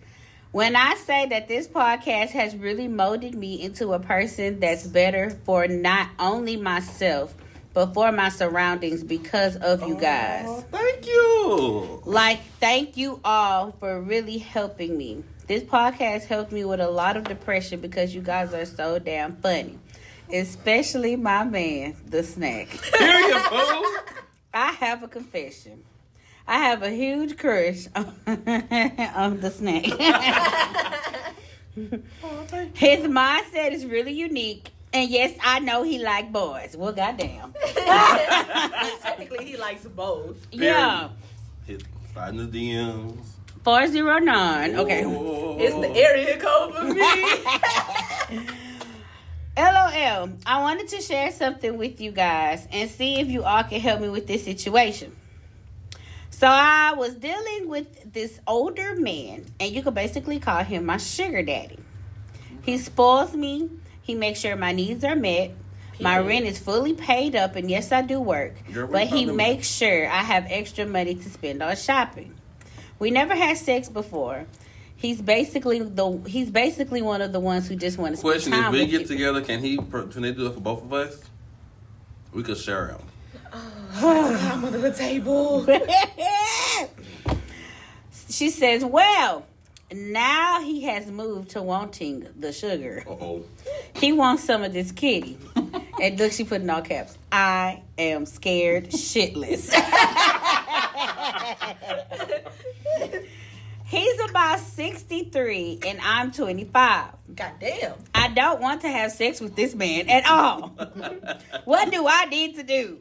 When I say that this podcast has really molded me into a person that's better for not only myself, but for my surroundings because of you guys. Oh, thank you. Like, thank you all for really helping me. This podcast helped me with a lot of depression because you guys are so damn funny. Especially my man, the snack. Period, fool. I have a confession. I have a huge crush on the snack. His mindset is really unique. And yes, I know he like boys. Well, goddamn. Technically, he likes both. Yeah. Slide in the DMs. 409. Okay. Oh. It's the area code for me. LOL. I wanted to share something with you guys and see if you all can help me with this situation. So I was dealing with this older man, and you could basically call him my sugar daddy. He spoils me. He makes sure my needs are met. My rent is fully paid up, and yes, I do work. But he makes sure I have extra money to spend on shopping. We never had sex before. He's basically one of the ones who just want to spend Question: time if we with get you. together, can they do it for both of us? We could share him. I'm under the table. She says, well, now he has moved to wanting the sugar. Uh-oh. He wants some of this kitty. And look, she put in all caps. I am scared shitless. He's about 63 and I'm 25. Goddamn. I don't want to have sex with this man at all. What do I need to do?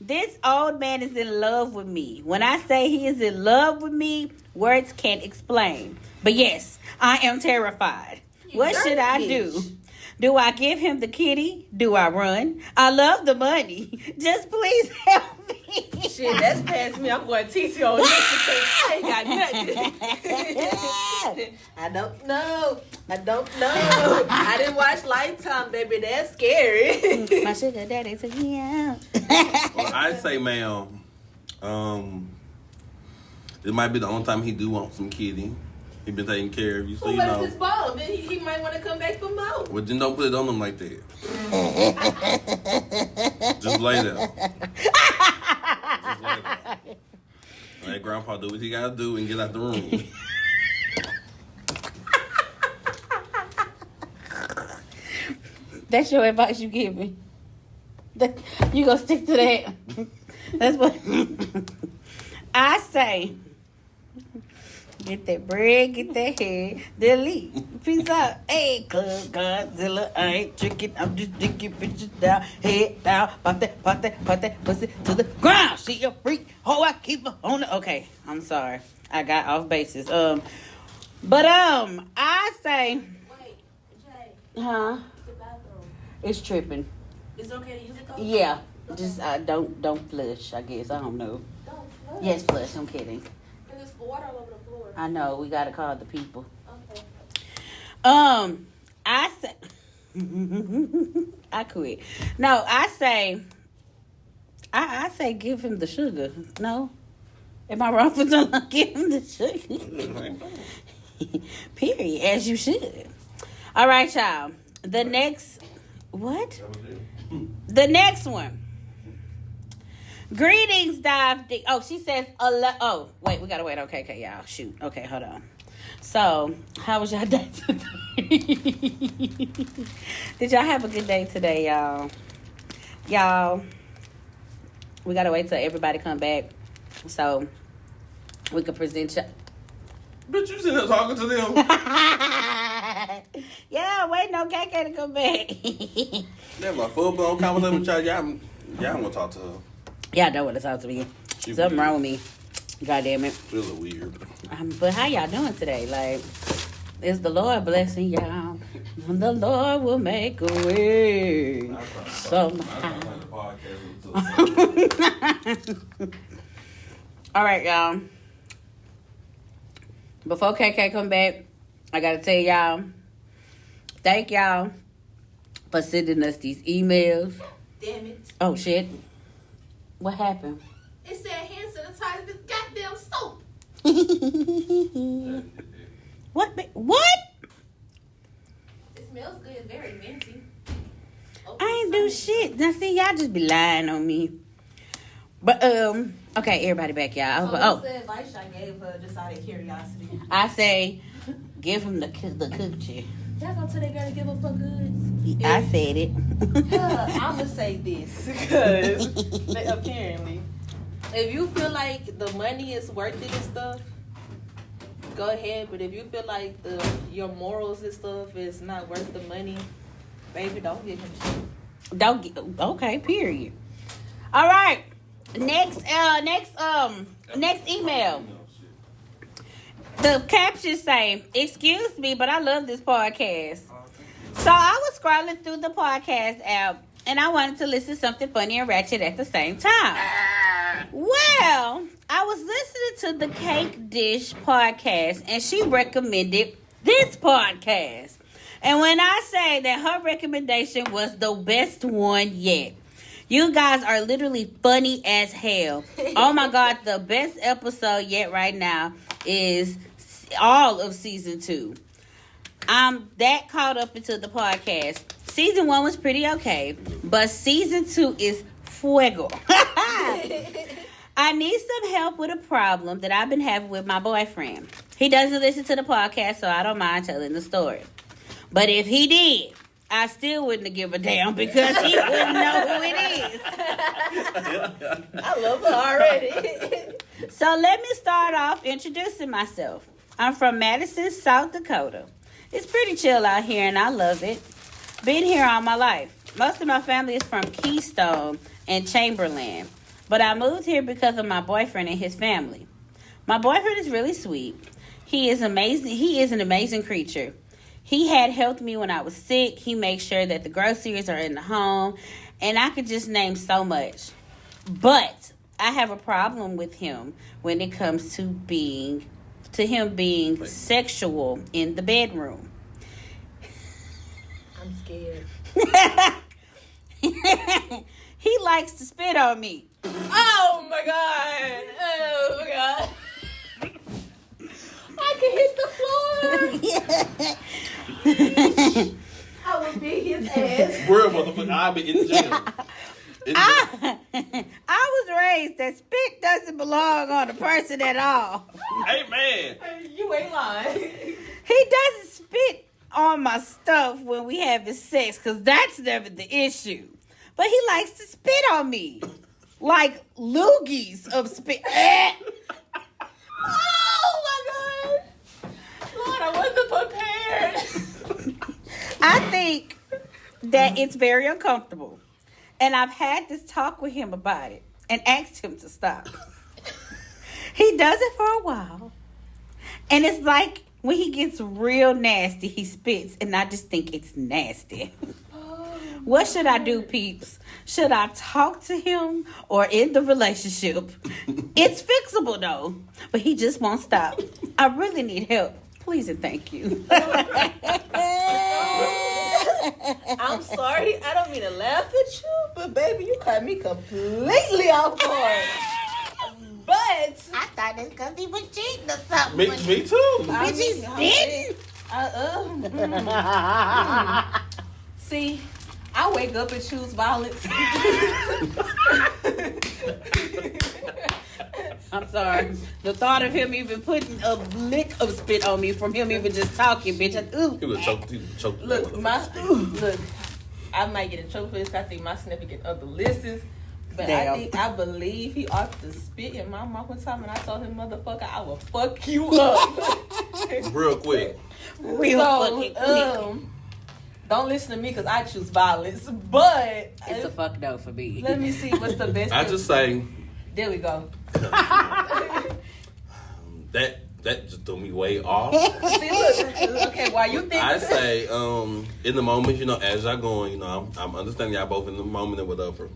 This old man is in love with me. When I say he is in love with me, words can't explain. But yes, I am terrified. What should I do? Do I give him the kitty? Do I run? I love the money. Just please help me. Shit, that's past me. I'm going TT on this because I ain't got nothing. I don't know. I didn't watch Lifetime, baby. That's scary. My sugar daddy said, yeah. Well, I say, ma'am, it might be the only time he do want some kitty. He been taking care of you, so Well, you what know. if it's bald? Then he might want to come back for more. Well, then don't put it on him like that. Just lay there. Just lay there. Let Grandpa do what he gotta do and get out the room. That's your advice you give me. You gonna stick to that. That's what I say. Get that bread, get that head, delete. Peace out. Hey, Club Godzilla, I ain't tricking. I'm just dicking bitches down, head down, pop that pussy to the ground. She a freak. Oh, I keep her on the. Okay, I'm sorry. I got off basis. I say. Wait, Jay, Huh? the bathroom. It's tripping. It's okay to use it though? Yeah. Just don't flush, I guess. I don't know. Don't flush. Yes, flush. I'm kidding. There's water all over the floor. I know. We gotta call the people. Okay. I say I quit. No, I say I say give him the sugar. No? Am I wrong for not give him the sugar? Period. As you should. All right, y'all. The next what? The next one. Greetings, Dive Deep. Oh, she says, oh, wait, we gotta wait. Okay, y'all. Shoot. Okay, hold on. So, how was y'all day today? Did y'all have a good day today, y'all? Y'all, we gotta wait till everybody come back so we can present y'all. Bitch, you sitting there talking to them. Yeah, waiting on KK to come back. That's my full-blown conversation with y'all. Y'all want to talk to her. Y'all don't want to talk to me. She Something weird. wrong with me. God damn it. Really weird. But how y'all doing today? Like, is the Lord blessing y'all? And the Lord will make a way somehow. All right, y'all. Before KK come back, I gotta tell y'all, thank y'all for sending us these emails. Damn it. Oh shit! What happened? It said hand sanitizer this goddamn soap. What? What? It smells good. It's very minty. I ain't do shit. Now see, y'all just be lying on me. But okay, everybody back, y'all. What's Oh, the advice I gave her just out of curiosity? I say, give him the coochie. Y'all gonna tell that girl to give up her goods? I said it. I'm gonna say this because apparently, if you feel like the money is worth it and stuff, go ahead. But if you feel like your morals and stuff is not worth the money, baby, don't give him shit. Don't get okay. Period. All right. Next email. The captions say, "Excuse me, but I love this podcast." So I was scrolling through the podcast app, and I wanted to listen to something funny and ratchet at the same time. Well, I was listening to the Cake Dish podcast, and she recommended this podcast. And when I say that her recommendation was the best one yet, you guys are literally funny as hell. Oh my God, the best episode yet right now is all of season 2. I'm that caught up into the podcast. Season 1 was pretty okay, but season 2 is fuego. I need some help with a problem that I've been having with my boyfriend. He doesn't listen to the podcast, so I don't mind telling the story. But if he did, I still wouldn't give a damn because he wouldn't know who it is. I love her already. So let me start off introducing myself. I'm from Madison, South Dakota. It's pretty chill out here and I love it. Been here all my life. Most of my family is from Keystone and Chamberlain. But I moved here because of my boyfriend and his family. My boyfriend is really sweet. He is amazing. He is an amazing creature. He had helped me when I was sick. He makes sure that the groceries are in the home. And I could just name so much. But I have a problem with him when it comes to him being sexual in the bedroom. I'm scared. He likes to spit on me. Oh my god. Oh my god. I can hit the floor. I would beat his ass. Real motherfucker, I'll be in jail. I was raised that spit doesn't belong on a person at all. Hey, man. You ain't lying. He doesn't spit on my stuff when we having sex because that's never the issue. But he likes to spit on me. Like loogies of spit. Oh my god. Lord, I wasn't prepared. I think that it's very uncomfortable. And I've had this talk with him about it and asked him to stop. He does it for a while. And it's like when he gets real nasty, he spits. And I just think it's nasty. What should I do, peeps? Should I talk to him or end the relationship? It's fixable, though. But he just won't stop. I really need help. Please and thank you. I'm sorry. I don't mean to laugh at you, but baby, you caught me completely off guard. But I thought it's because he was cheating or something. Me too. Bitch, he's spitting. See, I wake up and choose violence. I'm sorry. The thought of him even putting a lick of spit on me from him even just talking, bitch. He would choke. Look, I might get in trouble for this. I think my significant other listens. But Damn. I believe he ought to spit in my mouth one time, and I told him, motherfucker, I will fuck you up. Real quick. Fucking quick. Don't listen to me because I choose violence. But It's a fuck no for me. let me see what's the best. I just say There we go. that just threw me way off. See, look. Okay, while you think I say, in the moment, as y'all going, I'm understanding y'all both in the moment or whatever.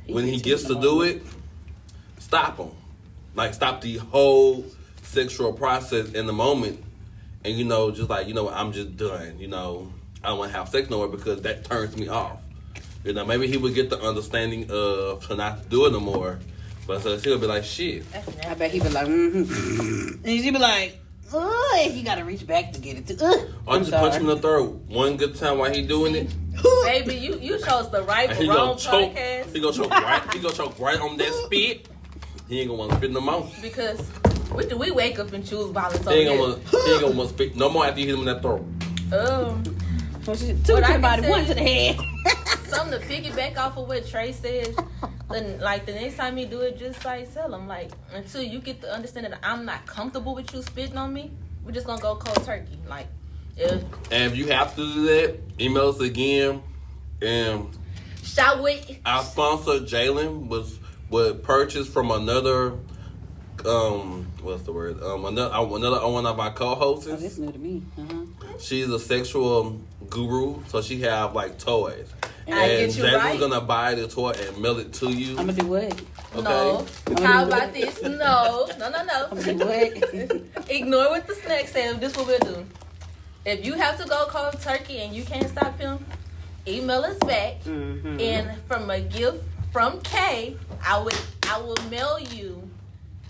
When he gets to do it, stop him. Like, stop the whole sexual process in the moment. And, just like, I'm just done. I don't want to have sex no more because that turns me off. Maybe he would get the understanding of to not do it no more. But so she'll be like, shit. I bet he'd be like, mm-hmm. And she'd be like, oh, you gotta reach back to get it to. Or just punch him in the throat one good time while he doing it. baby, you chose the right And or he wrong gonna choke. podcast. He gonna choke right on that spit. He ain't gonna want to spit no more. Because we wake up and choose violence He ain't over gonna want to spit no more after you hit him in that throat. Two to What I the body, can one say- to the head. Something to piggyback off of what Trey says. Then, like, the next time you do it, just like tell him, like, until you get to understand that I'm not comfortable with you spitting on me, we're just gonna go cold turkey. Like, And if you have to do that, email us again. And shall we? our sponsor Jalen was purchased from another what's the word? Another one of our co-hosts. Oh, this new to me. She's a sexual guru, so she have like toys. I get you Jalen's right. gonna buy the toy and mail it to you. I'm gonna do what? Okay. No. How about this? No. I'm gonna do what? Ignore what the snack said. This is what we'll do. If you have to go cold turkey and you can't stop him, email us back. Mm-hmm. And from a gift from Kay, I will mail you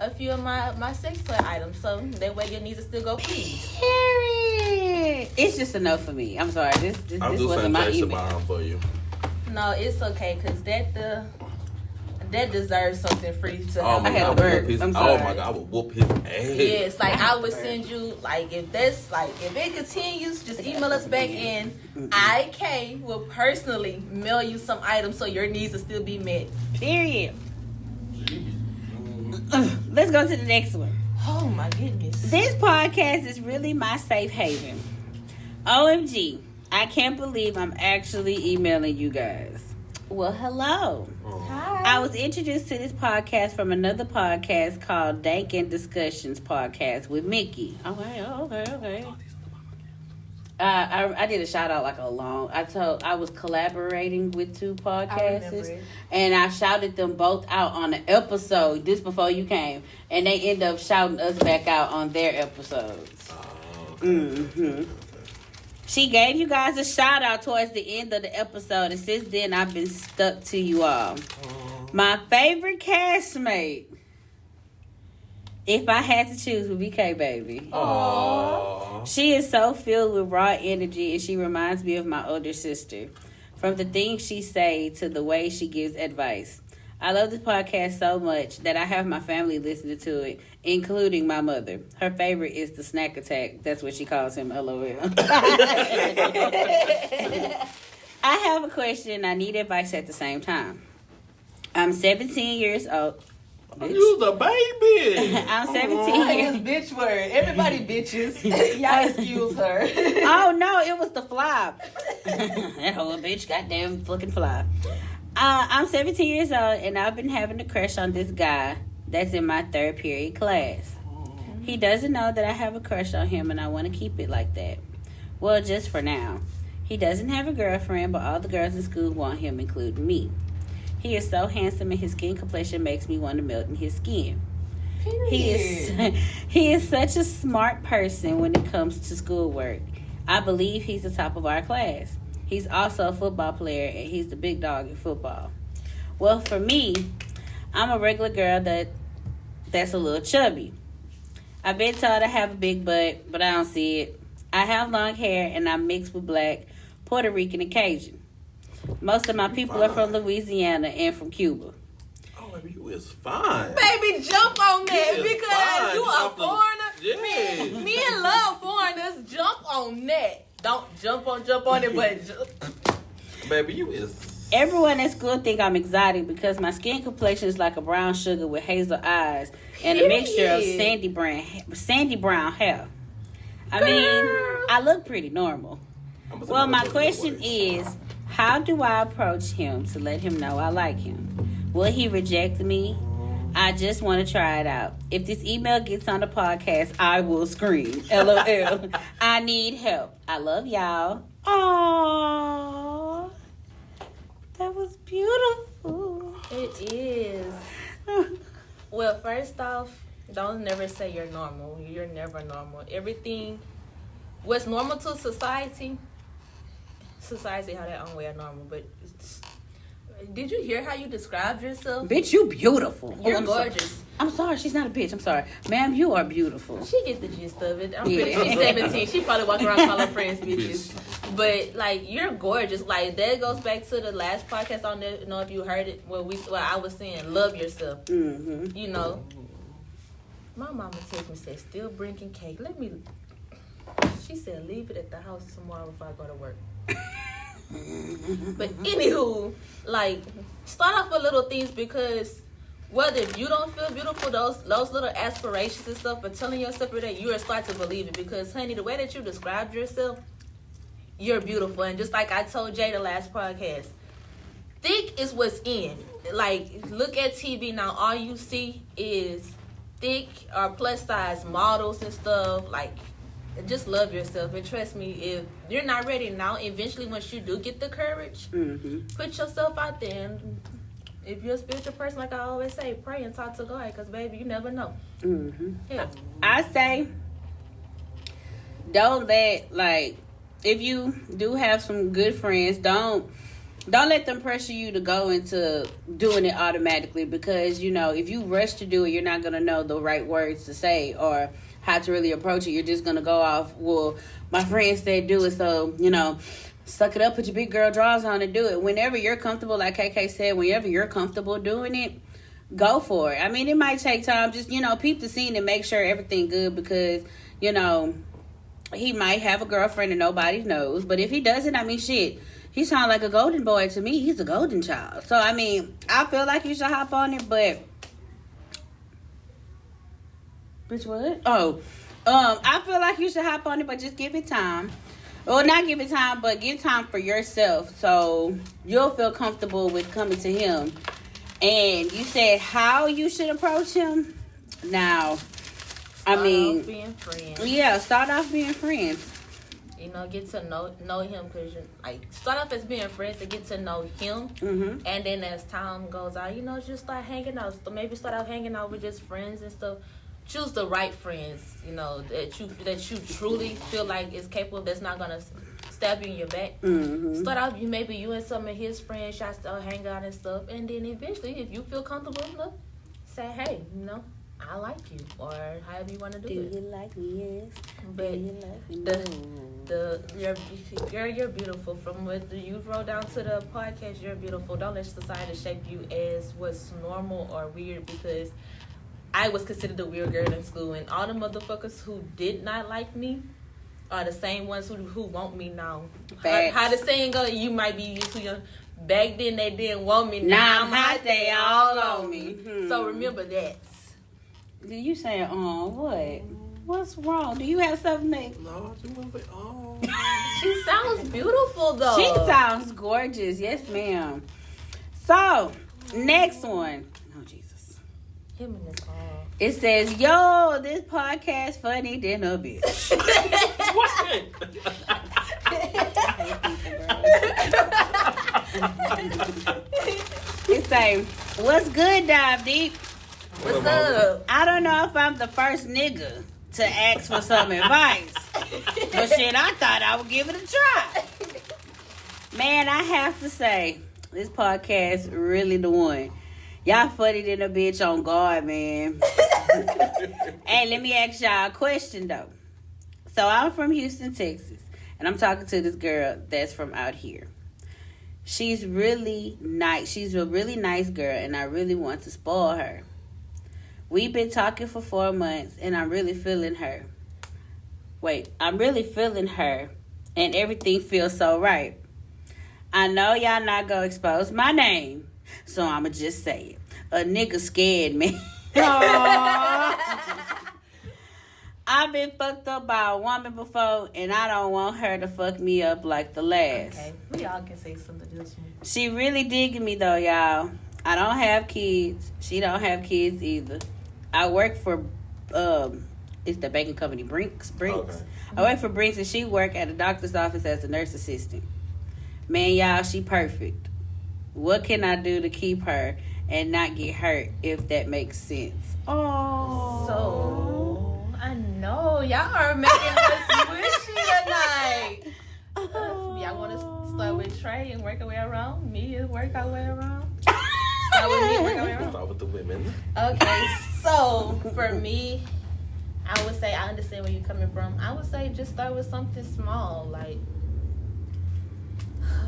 a few of my sex toy items, so that way your needs will still go please. Period. It's just a no for me. I'm sorry. This I'm just wasn't saying my Jason email. for you. No, it's okay, cause that deserves something free to Oh have. my I had god, to work. I'm sorry. oh my god, I would whoop his ass. Yes, like I would send you like if it continues, just email us back and IK will personally mail you some items so your needs will still be met. Period. Let's go to the next one. Oh my goodness. This podcast is really my safe haven. OMG, I can't believe I'm actually emailing you guys. Well, hello. Hi. I was introduced to this podcast from another podcast called Dank and Discussions Podcast with Mickey. Okay. I did a shout out I was collaborating with two I remember podcasts it. and I shouted them both out on the episode this before you came, and they end up shouting us back out on their episodes. Mm-hmm. She gave you guys a shout out towards the end of the episode, and since then I've been stuck to you all. My favorite castmate, if I had to choose, would be K Baby. Aww. She is so filled with raw energy, and she reminds me of my older sister. From the things she say to the way she gives advice. I love this podcast so much that I have my family listening to it, including my mother. Her favorite is the snack attack. That's what she calls him, LOL. I have a question. I need advice at the same time. I'm 17 years old. You the baby. I'm 17 It's years. bitch word. Everybody bitches. Y'all excuse her. Oh no, it was the fly. That whole bitch, goddamn fucking fly. I'm 17 years old and I've been having a crush on this guy that's in my third period class. He doesn't know that I have a crush on him and I want to keep it like that. Well, just for now. He doesn't have a girlfriend, but all the girls in school want him, including me. He is so handsome and his skin complexion makes me want to melt in his skin. He is such a smart person when it comes to schoolwork. I believe he's the top of our class. He's also a football player and he's the big dog in football. Well, for me, I'm a regular girl that's a little chubby. I've been told I have a big butt, but I don't see it. I have long hair and I'm mixed with black, Puerto Rican, and Cajun. Most of my people are from Louisiana and from Cuba. Oh, baby, you is fine. Baby, jump on that You is because fine. you a Off the- foreigner. Yeah. Me and love foreigners. Jump on that. Don't jump on it, but Baby, you is. Everyone at school think I'm exotic because my skin complexion is like a brown sugar with hazel eyes and a mixture of sandy brown hair. I mean, I look pretty normal. Well, my question is, how do I approach him to let him know I like him? Will he reject me? I just want to try it out. If this email gets on the podcast, I will scream. LOL. I need help. I love y'all. Aww. That was beautiful. it is. Well, first off, don't never say you're normal. You're never normal. Everything, what's normal to society have their own way of normal. But did you hear how you described yourself? Bitch, you beautiful. You're I'm gorgeous. I'm sorry, she's not a bitch. I'm sorry. Ma'am, you are beautiful. She get the gist of it. I'm Yeah. pretty. She's 17. She probably walking around calling friends bitches. But like, you're gorgeous. Like that goes back to the last podcast. I don't know if you heard it. Where I was saying, love yourself. Mm-hmm. You know. My mama texted me, said, still bringing cake. She said, leave it at the house tomorrow before I go to work. But anywho, like, start off with little things because whether if you don't feel beautiful, those little aspirations and stuff, but telling yourself that you will start to believe it because, honey, the way that you described yourself, you're beautiful. And just like I told Jay the last podcast, thick is what's in. Like, look at TV now. All you see is thick or plus size models and stuff. Like, just love yourself. And trust me, if you're not ready now, eventually once you do get the courage, put yourself out there. And if you're a spiritual person, like I always say, pray and talk to God because, baby, you never know. Yeah. I say, don't let, like, if you do have some good friends, don't let them pressure you to go into doing it automatically because, you know, if you rush to do it, you're not going to know the right words to say or how to really approach it. You're just going to go off, well, my friends said do it, so, you know, suck it up, put your big girl drawers on and do it. Whenever you're comfortable, like KK said, whenever you're comfortable doing it, go for it. I mean, it might take time. Just, peep the scene and make sure everything good because, he might have a girlfriend and nobody knows. But if he doesn't, I mean, shit, he sounds like a golden boy to me. He's a golden child. So, I mean, I feel like you should hop on it, but... Bitch, what? Oh, I feel like you should hop on it, but just give it time. Well, not give it time, but give time for yourself so you'll feel comfortable with coming to him. And you said how you should approach him? Now, being friends. Yeah, start off being friends. Get to know him because start off as being friends and get to know him, and then as time goes on, just start hanging out. So maybe start out hanging out with just friends and stuff. Choose the right friends, that you truly feel like is capable. That's not gonna stab you in your back. Start out, maybe you and some of his friends, y'all still hang out and stuff, and then eventually, if you feel comfortable enough, say, hey, I like you, or however you want to do it. Do you like me? Yes. But do you like me? you're beautiful. From what you wrote down to the podcast, you're beautiful. Don't let society shape you as what's normal or weird, because I was considered the weird girl in school, and all the motherfuckers who did not like me are the same ones who want me now. How the saying go? You might be too young. Back then they didn't want me. Now I'm hot. They all on me. So remember that. Did you say, what? What's wrong? Do you have something that... No, I just want to say, She sounds beautiful, though. She sounds gorgeous. Yes, ma'am. So, next one. Oh, Jesus. Him and this all. It says, yo, this podcast funny than a bitch. what? It say, what's good, Dive Deep? What's up? I don't know if I'm the first nigga to ask for some advice. But shit, I thought I would give it a try. Man, I have to say, this podcast really the one. Y'all funny than a bitch on guard, man. Hey, let me ask y'all a question, though. So, I'm from Houston, Texas. And I'm talking to this girl that's from out here. She's really nice. She's a really nice girl, and I really want to spoil her. We've been talking for 4 months, and I'm really feeling her. I'm really feeling her, and everything feels so right. I know y'all not gonna expose my name, so I'ma just say it. A nigga scared me. I've been fucked up by a woman before, and I don't want her to fuck me up like the last. Okay, we all can say something to this one. She really digging me, though, y'all. I don't have kids. She don't have kids either. I work for, it's the banking company, Brinks. Okay. I work for Brinks, and she work at a doctor's office as a nurse assistant. Man, y'all, she perfect. What can I do to keep her and not get hurt, if that makes sense? Oh. So, I know. Y'all are making us squishy tonight. Y'all want to start with Trey and work our way around? Me and work our way around? Start with me and work our way around? Start with the women. Okay, so for me, I would say I understand where you're coming from. I would say just start with something small, like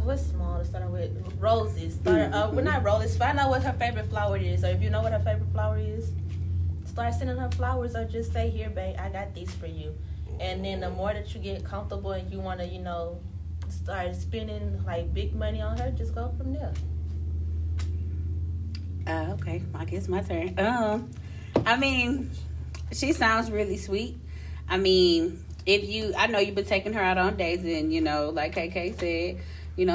what's small to start with? Roses. We're not roses. Find out what her favorite flower is. So if you know what her favorite flower is, start sending her flowers, or just say, "Here, babe, I got these for you." And then the more that you get comfortable and you want to, start spending like big money on her, just go from there. Okay, I guess my turn. I mean, she sounds really sweet. I mean, I know you've been taking her out on dates, and like KK said,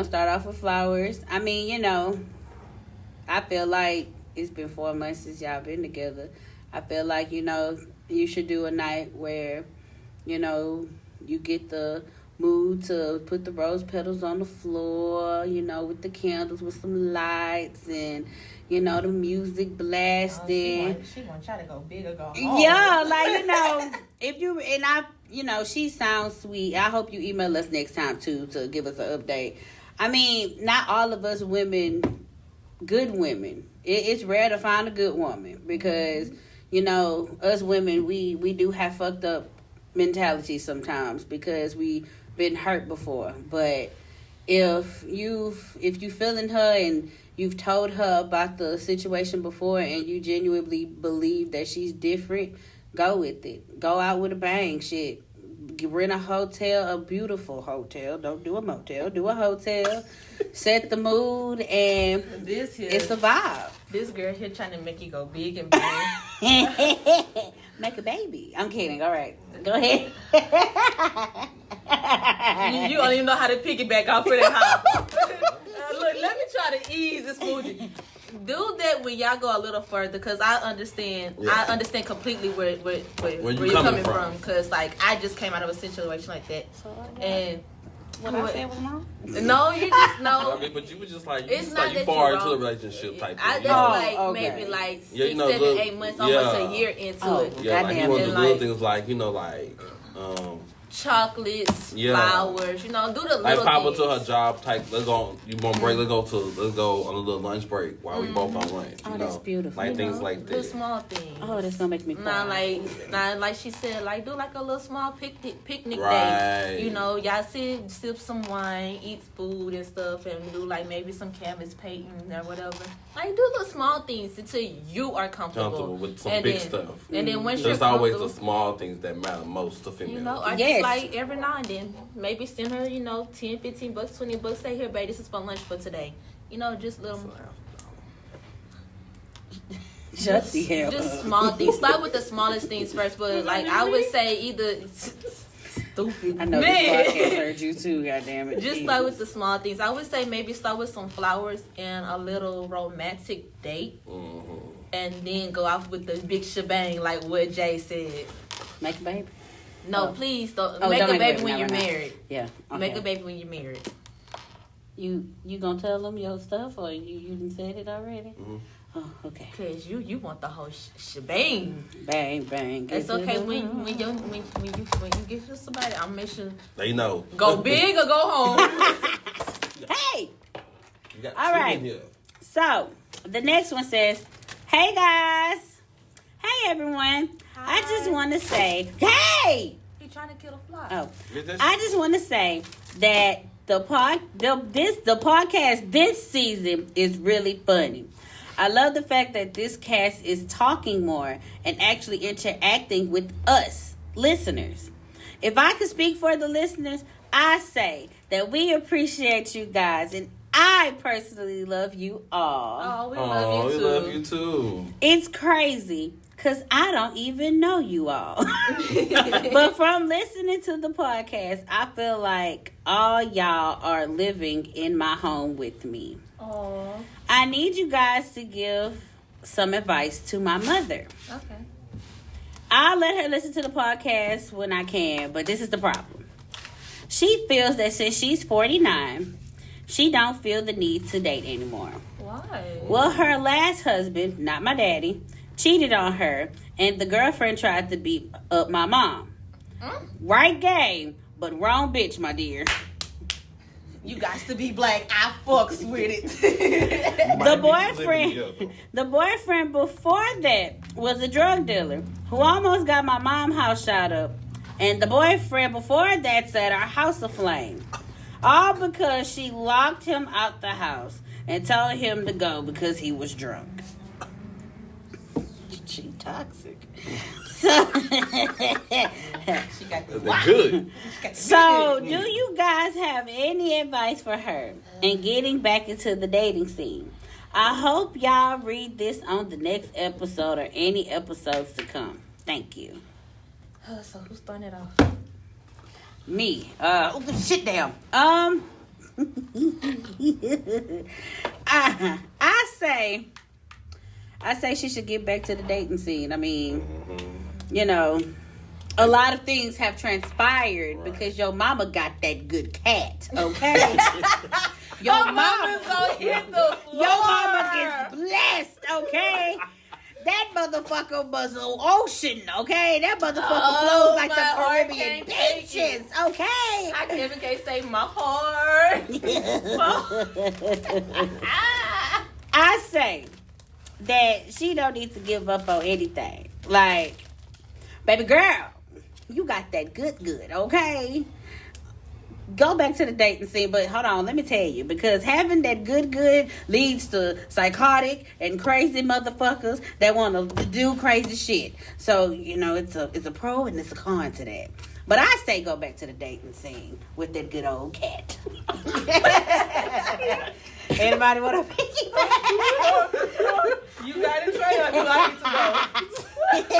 start off with flowers. I mean, I feel like it's been 4 months since y'all been together. I feel like you should do a night where you get the mood to put the rose petals on the floor, with the candles, with some lights, and the music blasting. Oh, she want y'all to go big or go home. Yeah, like if you and I, she sounds sweet. I hope you email us next time too to give us an update. I mean, not all of us women, good women. It's rare to find a good woman because us women we do have fucked up mentality sometimes because we been hurt before. But if you feeling her and you've told her about the situation before and you genuinely believe that she's different, go with it. Go out with a bang, shit. Rent a hotel, a beautiful hotel. Don't do a motel. Do a hotel. Set the mood, and it's a vibe. This girl here trying to make you go big and big. Make a baby. I'm kidding. All right. Go ahead. You don't even know how to piggyback off of that house. Look, let me try to ease this mood. Do that when y'all go a little further, because I understand. Yeah. I understand completely where you're coming from. Because like I just came out of a situation like that, and what I said was wrong. No, you just know. I mean, but you were just like you far into the relationship type. I just maybe like 6, 7, 8 months, almost a year into it. Yeah, like you want to do little things like chocolates, flowers, do the little like pop things. into her job type. Let's go. You want break? Let's go on a little lunch break while we both on lunch. Oh, that's beautiful. Like things like that. The small things. Oh, that's gonna make me cry. Now, like she said, like do like a little small picnic right. day. Y'all sip some wine, eat food and stuff, and do like maybe some canvas painting or whatever. Like do little small things until you are comfortable with some big stuff. And then once you're there's always the small things that matter most to females. Or just like every now and then, maybe send her, $10, $15, $20. Say here, babe, this is for lunch for today. Just little. Just small things. Start with the smallest things first, but like I would say either. Stupid. I know this podcast heard you too. Goddamn it. Just start with the small things. I would say maybe start with some flowers and a little romantic date, and then go off with the big shebang, like what Jay said. Make a baby. No, please don't make a baby when you're married. Yeah, okay. Make a baby when you're married. You gonna tell them your stuff, or you done said it already? Mm-hmm. Oh, okay. Cause you want the whole shebang. Bang bang. It's okay when you get to somebody. I'll make sure they know. Go big or go home. Hey. All right. So the next one says, "Hey guys, hey everyone. Hi. I just want to say, hey." He trying to kill a fly. Oh, I just want to say that the podcast this season is really funny. I love the fact that this cast is talking more and actually interacting with us, listeners. If I could speak for the listeners, I say that we appreciate you guys, and I personally love you all. Oh, we love you too. We love you too. It's crazy, because I don't even know you all. But from listening to the podcast, I feel like all y'all are living in my home with me. Aww. I need you guys to give some advice to my mother. Okay. I'll let her listen to the podcast when I can, but this is the problem. She feels that since she's 49, she don't feel the need to date anymore. Why? Well, her last husband, not my daddy, cheated on her, and the girlfriend tried to beat up my mom. Right game, but wrong bitch, my dear. You got to be black. I fucks with it. The boyfriend before that was a drug dealer who almost got my mom's house shot up. And the boyfriend before that set our house aflame. All because she locked him out the house and told him to go because he was drunk. She toxic. So, she got the good. So, do you guys have any advice for her in getting back into the dating scene? I hope y'all read this on the next episode or any episodes to come. Thank you. So, who's starting it off? Me. Sit down. I say she should get back to the dating scene. I mean, a lot of things have transpired because your mama got that good cat, okay? Your mama is blessed, okay? That motherfucker was an ocean, okay? That motherfucker flows like the Caribbean beaches, okay? I can't save my heart. I say that she don't need to give up on anything. Like, baby girl, you got that good, okay? go back to the dating scene. But hold on, let me tell you, because having that good leads to psychotic and crazy motherfuckers that want to do crazy shit. So it's a pro and it's a con to that. But I say go back to the dating scene with that good old cat. Anybody want to piggyback? You got it, Trey, or do I need to go?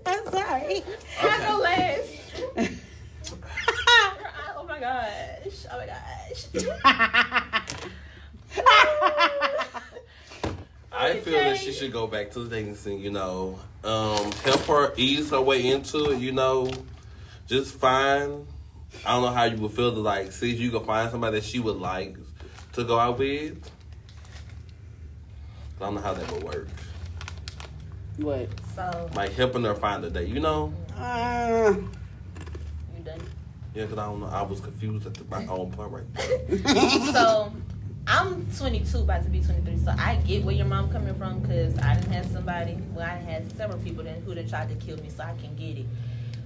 I'm sorry. I go last. Oh my gosh. Oh my gosh. I feel that she should go back to the dating scene, help her ease her way into it, just find, I don't know how you would feel to like, see if you can find somebody that she would like to go out with. I don't know how that would work. What? So, Like helping her find a date, you done? Yeah, because I don't know. I was confused at my own part right there. So, I'm 22, about to be 23, so I get where your mom coming from, because I done had somebody, I done had several people who done tried to kill me, so I can get it.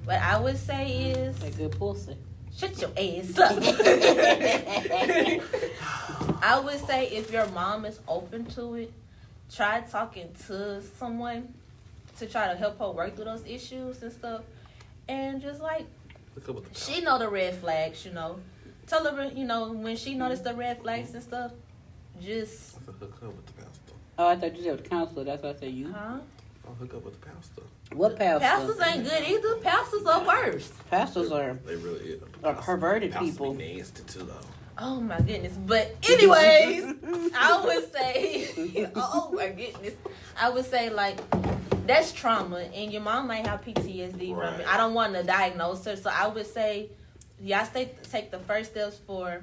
What I would say is... A good pussy. Shut your ass up. I would say if your mom is open to it, try talking to someone to try to help her work through those issues and stuff. And just like, she know the red flags, Tell her, when she noticed the red flags and stuff, just... Hook up with the pastor. Oh, I thought you said with the counselor. That's why I said you. Huh? I'll hook up with the pastor. What pastor? Pastors ain't good either. Pastors are worse. Pastors are They really are perverted pastors people. Be nasty too, though. Oh my goodness. But anyways, I would say, oh my goodness. I would say like, that's trauma and your mom might have PTSD from it. I don't want to diagnose her. So I would say, y'all take the first steps for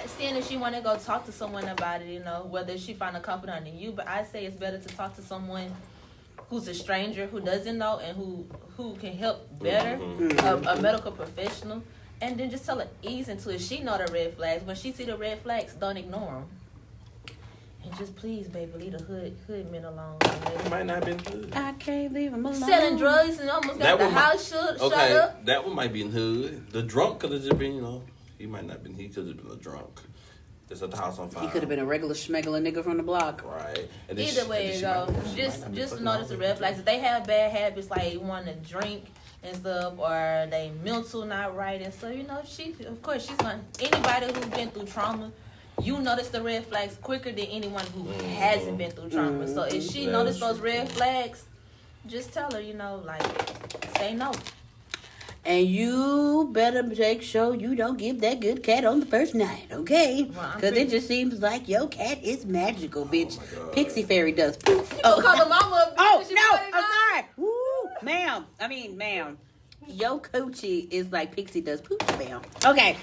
seeing if she want to go talk to someone about it, whether she find a confidant in you. But I say it's better to talk to someone who's a stranger, who doesn't know, and who can help better, a medical professional. And then just tell her, ease into it. She know the red flags. When she see the red flags, don't ignore them. And just please, baby, leave the hood men alone. It might not have been hood. I can't leave him alone. Selling drugs and almost got the house shut up. That one might be in hood. The drunk could have just been, he might not have been, he could have been a drunk. Just at the house on fire. He could have been a regular schmeggler nigga from the block. Right. And Either way it goes. Just notice the red flags. If they have bad habits like wanting to drink and stuff, or they mental not right and stuff, she's gonna, anybody who's been through trauma, you notice the red flags quicker than anyone who hasn't been through trauma. So if she noticed those red flags, just tell her, say no. And you better make sure you don't give that good cat on the first night, okay? Because it just seems like your cat is magical, bitch. Pixie Fairy does poof. Call the mama. Oh, no, I'm sorry. Woo, ma'am. Your coochie is like Pixie does poof, ma'am. Okay.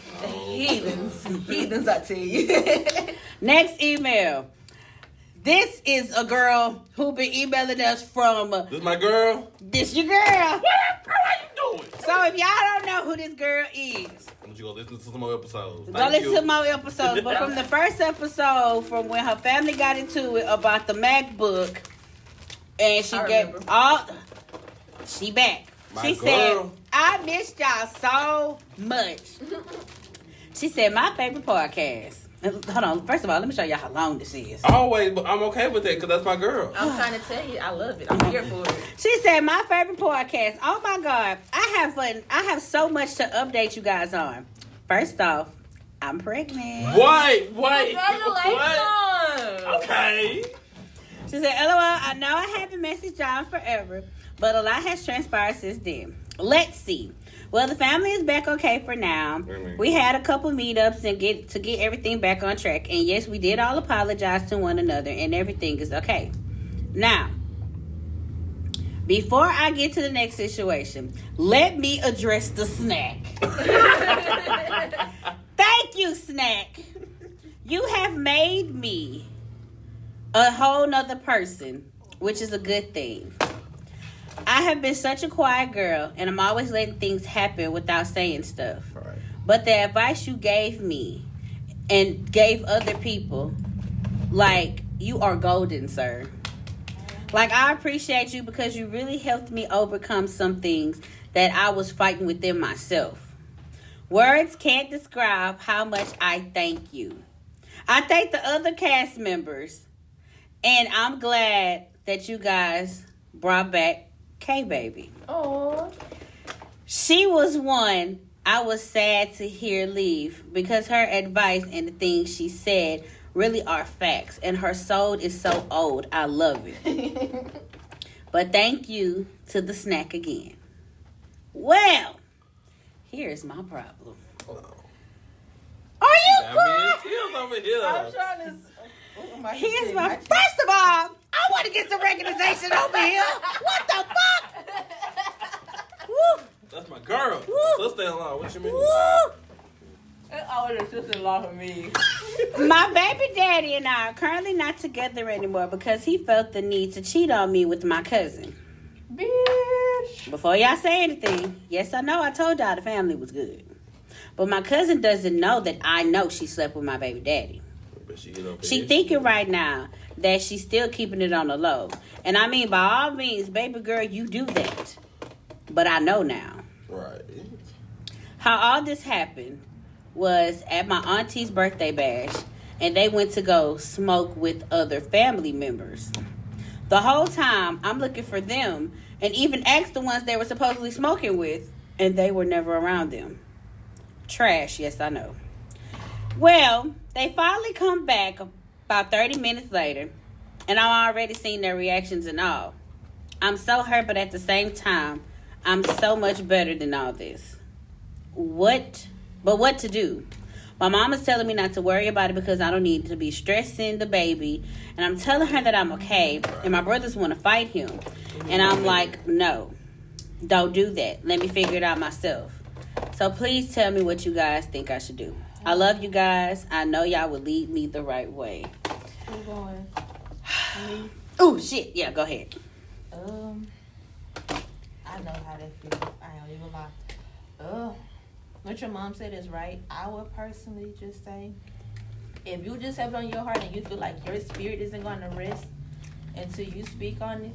Heathens, I tell you. Next email. This is a girl who been emailing us from... This my girl? This your girl. What are you doing? So if y'all don't know who this girl is... I want you to go listen to some more episodes. Go listen to more episodes. But from the first episode, from when her family got into it about the MacBook, and she she back. She said, I missed y'all so much. She said, my favorite podcast. Hold on. First of all, let me show y'all how long this is. Always, but I'm okay with that because that's my girl. I'm trying to tell you, I love it. I'm here for it. She said, my favorite podcast. Oh my God. I have so much to update you guys on. First off, I'm pregnant. Wait. Congratulations. Okay. She said, LOL, I know I haven't messaged John forever, but a lot has transpired since then. Let's see. Well, the family is back okay for now. We had a couple meetups and get everything back on track. And yes, we did all apologize to one another and everything is okay. Now, before I get to the next situation, let me address the snack. Thank you, snack. You have made me a whole nother person, which is a good thing. I have been such a quiet girl, and I'm always letting things happen without saying stuff. Right. But the advice you gave me and gave other people, you are golden, sir. I appreciate you because you really helped me overcome some things that I was fighting within myself. Words can't describe how much I thank you. I thank the other cast members, and I'm glad that you guys brought back K-Baby. Oh. She was one I was sad to hear leave because her advice and the things she said really are facts, and her soul is so old. I love it. But thank you to the snack again. Well, here's my problem. Are you crying? Tears over here. I'm trying to. Here's my. First of all, I want to get some recognition over here. What the fuck? Woo, That's my girl. Woo. Sister-in-law. What you mean? woo. It's always a sister-in-law for me. My baby daddy and I are currently not together anymore because he felt the need to cheat on me with my cousin. Bitch. Before y'all say anything, yes, I know I told y'all the family was good. But my cousin doesn't know that I know she slept with my baby daddy. But She thinking right now that she's still keeping it on the low. And I mean, by all means, baby girl, you do that. But I know now. Right. How all this happened was at my auntie's birthday bash, and they went to go smoke with other family members. The whole time, I'm looking for them and even asked the ones they were supposedly smoking with, and they were never around them. Trash, yes, I know. Well, they finally come back about 30 minutes later, and I've already seen their reactions and all. I'm so hurt, but at the same time, I'm so much better than all this. What to do? My mom is telling me not to worry about it because I don't need to be stressing the baby. And I'm telling her that I'm okay. And my brothers want to fight him. And I'm like, no, don't do that. Let me figure it out myself. So please tell me what you guys think I should do. I love you guys. I know y'all will lead me the right way. We're going. Oh, shit. Yeah, go ahead. I know how that feels. I don't even lie. What your mom said is right. I would personally just say, if you just have it on your heart and you feel like your spirit isn't going to rest until you speak on it,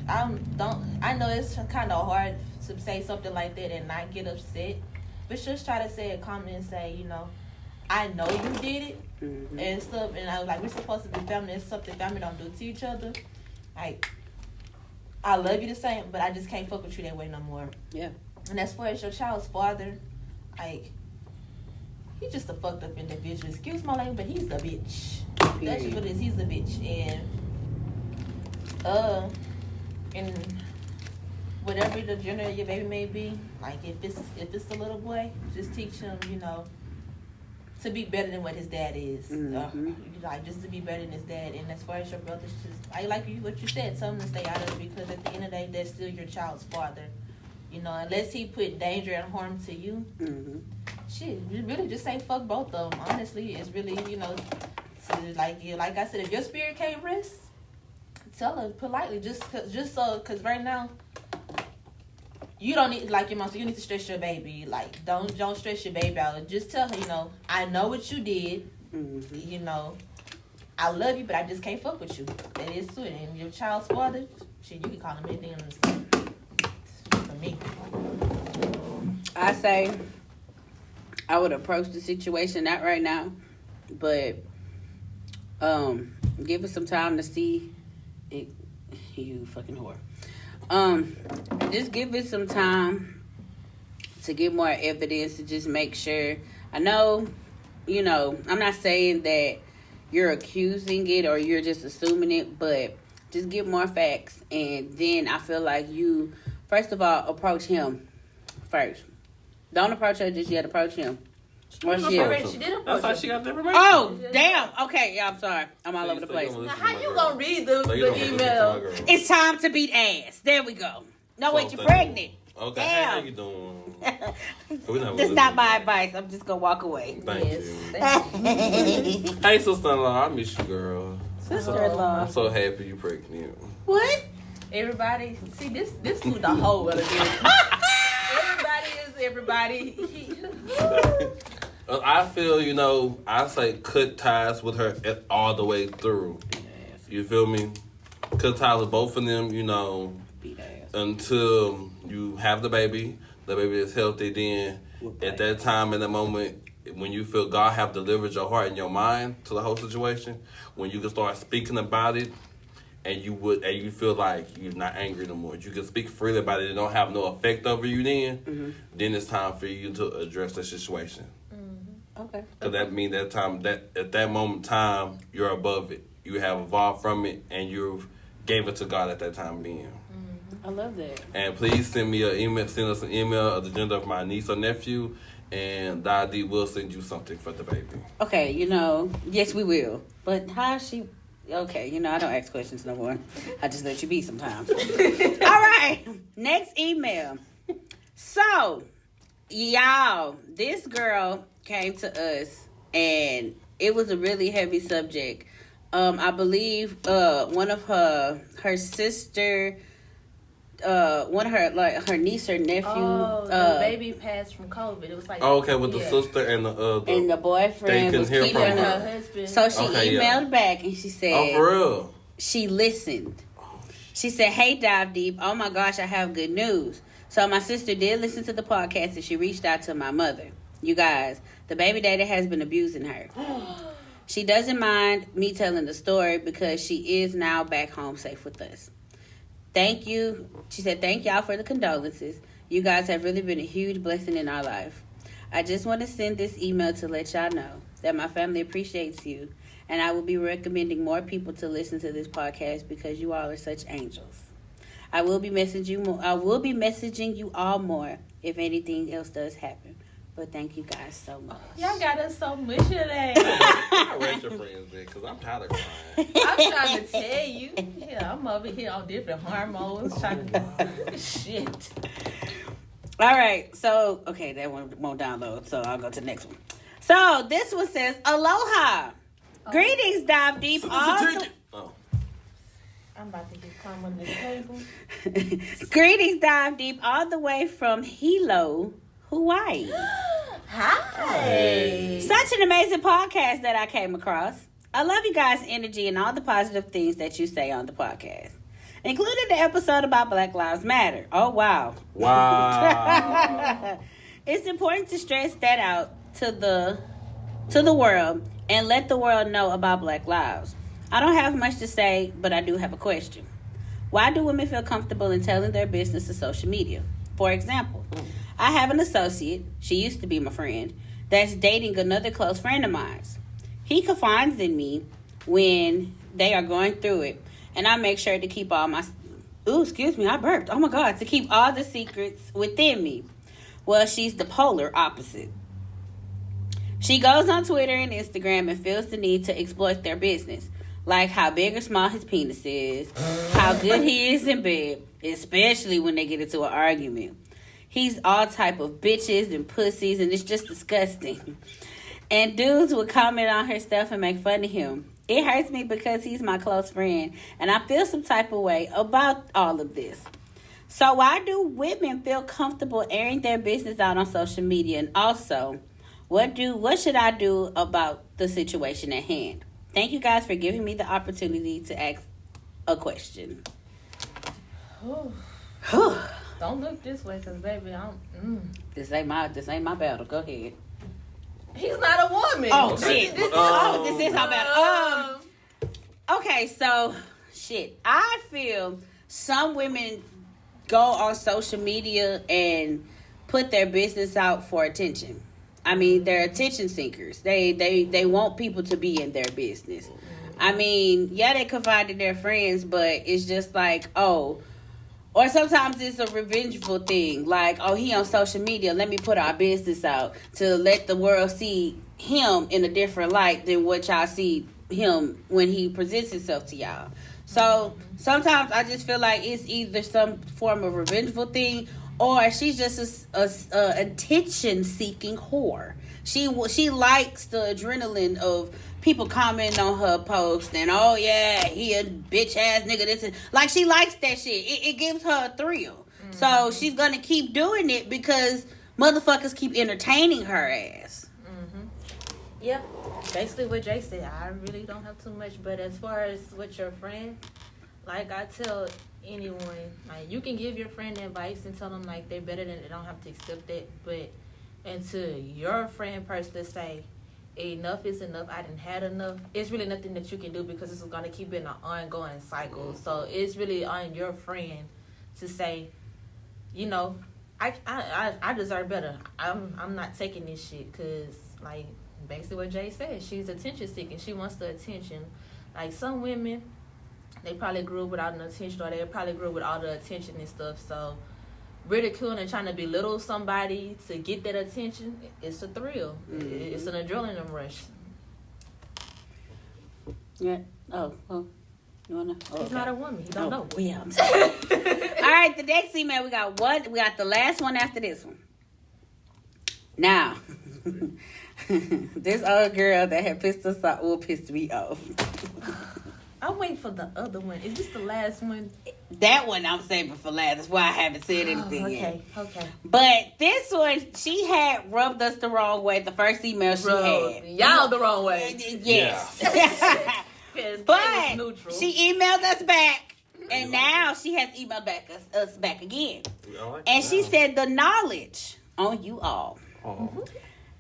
I know it's kind of hard to say something like that and not get upset, but just try to say it calmly and say, you know, I know you did it and stuff, and I was like, we're supposed to be family. It's something family don't do to each other. Like, I love you the same, but I just can't fuck with you that way no more. Yeah. And as far as your child's father, like, he's just a fucked up individual. Excuse my language, but he's a bitch. That's just what it is. He's a bitch. And whatever the gender of your baby may be, like, if it's a little boy, just teach him, you know, to be better than what his dad is. Like, just to be better than his dad. And as far as your brothers, just, I like what you said, tell him to stay out of it, because at the end of the day, that's still your child's father. You know, unless he put danger and harm to you, shit, you really just say fuck both of them. Honestly, it's really, you know, like I said, if your spirit can't rest, tell her politely, just so, because right now, you don't need, like your mom said, you need to stress your baby. Like, don't stress your baby out. Just tell her, you know, I know what you did. You know, I love you, but I just can't fuck with you. That is true. And your child's father, shit, you can call him anything on the same. For me, I say I would approach the situation not right now, but give it some time to see it. You fucking whore. Just give it some time to get more evidence to just make sure. I know, you know, I'm not saying that you're accusing it or you're just assuming it, but just get more facts, and then I feel like you, first of all, approach him first. Don't approach her just yet. Approach him. Or she did approach That's how him. she got the information. Oh, damn. Okay, yeah, I'm sorry. I'm all over the place. Now, how you gonna read the Listen email? to my girl. It's time to beat ass. There we go. No, wait, you're Thank pregnant. Okay, Damn. how you doing? That's not my advice. I'm just gonna walk away. Thank Yes. you. Hey, sister-in-law, I miss you, girl. Sister-in-law. I'm so happy you pregnant. What? Everybody, see this who the whole of the Everybody is everybody. I feel, you know, I say cut ties with her all the way through. You feel me? Cut ties with both of them, you know, Beat ass. until you have the baby. the baby is healthy, then at that time in the moment, when you feel God have delivered your heart and your mind to the whole situation, when you can start speaking about it, and you feel like you're not angry no more, you can speak freely about it. It don't have no effect over you. Then it's time for you to address the situation. Okay. Because that means that at that moment in time, you're above it. You have evolved from it, and you gave it to God at that time being. I love that. And please send me an email. Send us an email of the gender of my niece or nephew, and Daddy will send you something for the baby. Okay, yes, we will. But how is she? Okay, I don't ask questions no more. I just let you be sometimes. All right, next email. So, y'all, this girl came to us, and it was a really heavy subject. I believe one of her sister, one of her niece or nephew. Oh, the baby passed from COVID. It was like with the sister and the boyfriend was keeping her husband. So she emailed back and she said, "Oh, for real?" She listened. She said, "Hey, Dive Deep. Oh my gosh, I have good news. So my sister did listen to the podcast and she reached out to my mother. You guys, the baby daddy has been abusing her. She doesn't mind me telling the story because she is now back home safe with us. Thank you." She said, "Thank y'all for the condolences. You guys have really been a huge blessing in our life. I just want to send this email to let y'all know that my family appreciates you, and I will be recommending more people to listen to this podcast because you all are such angels. I will be messaging you all more if anything else does happen. But thank you guys so much." Y'all got us so much today. I read your friends there because I'm tired of crying. I'm trying to tell you. Yeah, I'm over here on different hormones trying to shit. All right. So, okay, that one won't download. So I'll go to the next one. So this one says, "Aloha. Greetings, Dive Deep. I'm about to get come on the table. Greetings, Dive Deep, all the way from Hilo, Hawaii. Hi. Such an amazing podcast that I came across. I love you guys' energy and all the positive things that you say on the podcast, including the episode about Black Lives Matter. Oh, wow. Wow. It's important to stress that out to the world and let the world know about Black lives. I don't have much to say, but I do have a question. Why do women feel comfortable in telling their business to social media? For example, I have an associate, she used to be my friend, that's dating another close friend of mine. He confides in me when they are going through it, and I make sure to keep all my... Ooh, excuse me, I burped. Oh my God, to keep all the secrets within me. Well, she's the polar opposite. She goes on Twitter and Instagram and feels the need to exploit their business. Like how big or small his penis is, how good he is in bed, especially when they get into an argument. He's all type of bitches and pussies, and it's just disgusting. And dudes would comment on her stuff and make fun of him. It hurts me because he's my close friend, and I feel some type of way about all of this. So why do women feel comfortable airing their business out on social media? And also, what should I do about the situation at hand? Thank you guys for giving me the opportunity to ask a question. Don't look this way, cause baby, This ain't my battle. Go ahead. He's not a woman. Oh shit! This is our battle. Okay, so shit. I feel some women go on social media and put their business out for attention. I mean, they're attention seekers. They want people to be in their business. I mean, yeah, they confide in their friends, but it's just like, oh, or sometimes it's a revengeful thing. Like, oh, he on social media, let me put our business out to let the world see him in a different light than what y'all see him when he presents himself to y'all. So sometimes I just feel like it's either some form of revengeful thing, or she's just a attention-seeking whore. She likes the adrenaline of people commenting on her post and, oh, yeah, he a bitch-ass nigga. This is, like, she likes that shit. It gives her a thrill. Mm-hmm. So she's going to keep doing it because motherfuckers keep entertaining her ass. Mm-hmm. Yeah, basically what Jay said. I really don't have too much, but as far as with your friend, like I tell anyone, like you can give your friend advice and tell them like they're better than they don't have to accept that, but until your friend person say enough is enough, I didn't had enough, it's really nothing that you can do because this is gonna keep it in an ongoing cycle. So it's really on your friend to say, you know, I deserve better. I'm not taking this shit because like basically what Jay said, she's attention seeking. She wants the attention. Like some women, they probably grew up without an attention, or they probably grew up with all the attention and stuff. So ridiculing and trying to belittle somebody to get that attention, it's a thrill. It's an adrenaline rush. Yeah. Oh, well. You wanna? Oh, He's not a woman. You don't know. Yeah. I'm sorry. All right, the next email, we got the last one after this one. Now, this old girl that had pissed us off will piss me off. I'm waiting for the other one. Is this the last one? That one I'm saving for last. That's why I haven't said anything yet. Okay. But this one, she had rubbed us the wrong way. The first email she had. Y'all the wrong way. Yes. But But she emailed us back, and now she has emailed us back again. And she said the knowledge on you all.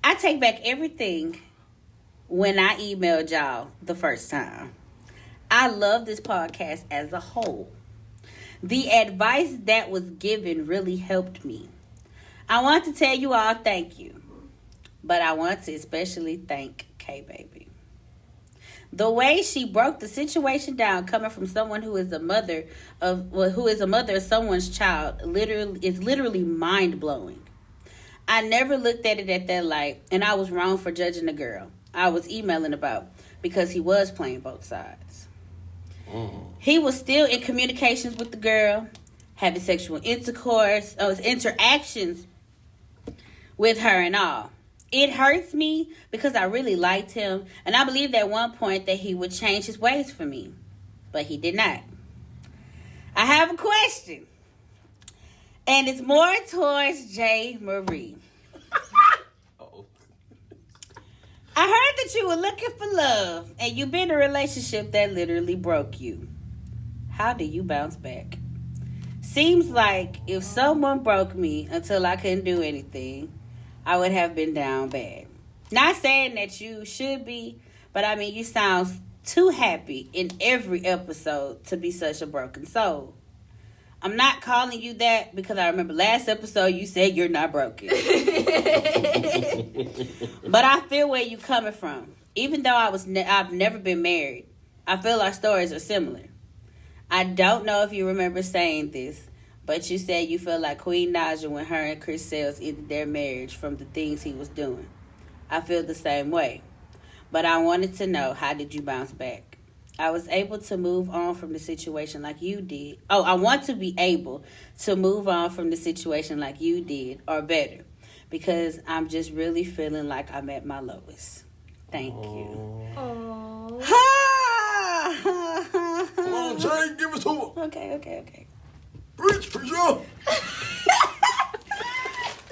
I take back everything when I emailed y'all the first time. I love this podcast as a whole. The advice that was given really helped me. I want to tell you all thank you, but I want to especially thank K-Baby. The way she broke the situation down, coming from someone who is a mother of someone's child, is literally mind blowing. I never looked at it at that light, and I was wrong for judging the girl I was emailing about because he was playing both sides. He was still in communications with the girl, having sexual interactions with her and all. It hurts me because I really liked him, and I believed at one point that he would change his ways for me, but he did not. I have a question, and it's more towards J. Marie. I heard that you were looking for love, and you've been in a relationship that literally broke you. How do you bounce back? Seems like if someone broke me until I couldn't do anything, I would have been down bad. Not saying that you should be, but I mean, you sound too happy in every episode to be such a broken soul. I'm not calling you that because I remember last episode you said you're not broken. But I feel where you're coming from. Even though I've never been married, I feel our stories are similar. I don't know if you remember saying this, but you said you felt like Queen Naja when her and Chris Sales ended their marriage from the things he was doing. I feel the same way. But I wanted to know, how did you bounce back? I was able to move on from the situation like you did. Oh, I want to be able to move on from the situation like you did, or better, because I'm just really feeling like I'm at my lowest. Thank you. Come on, Jay, give it to her. Okay. Preach on.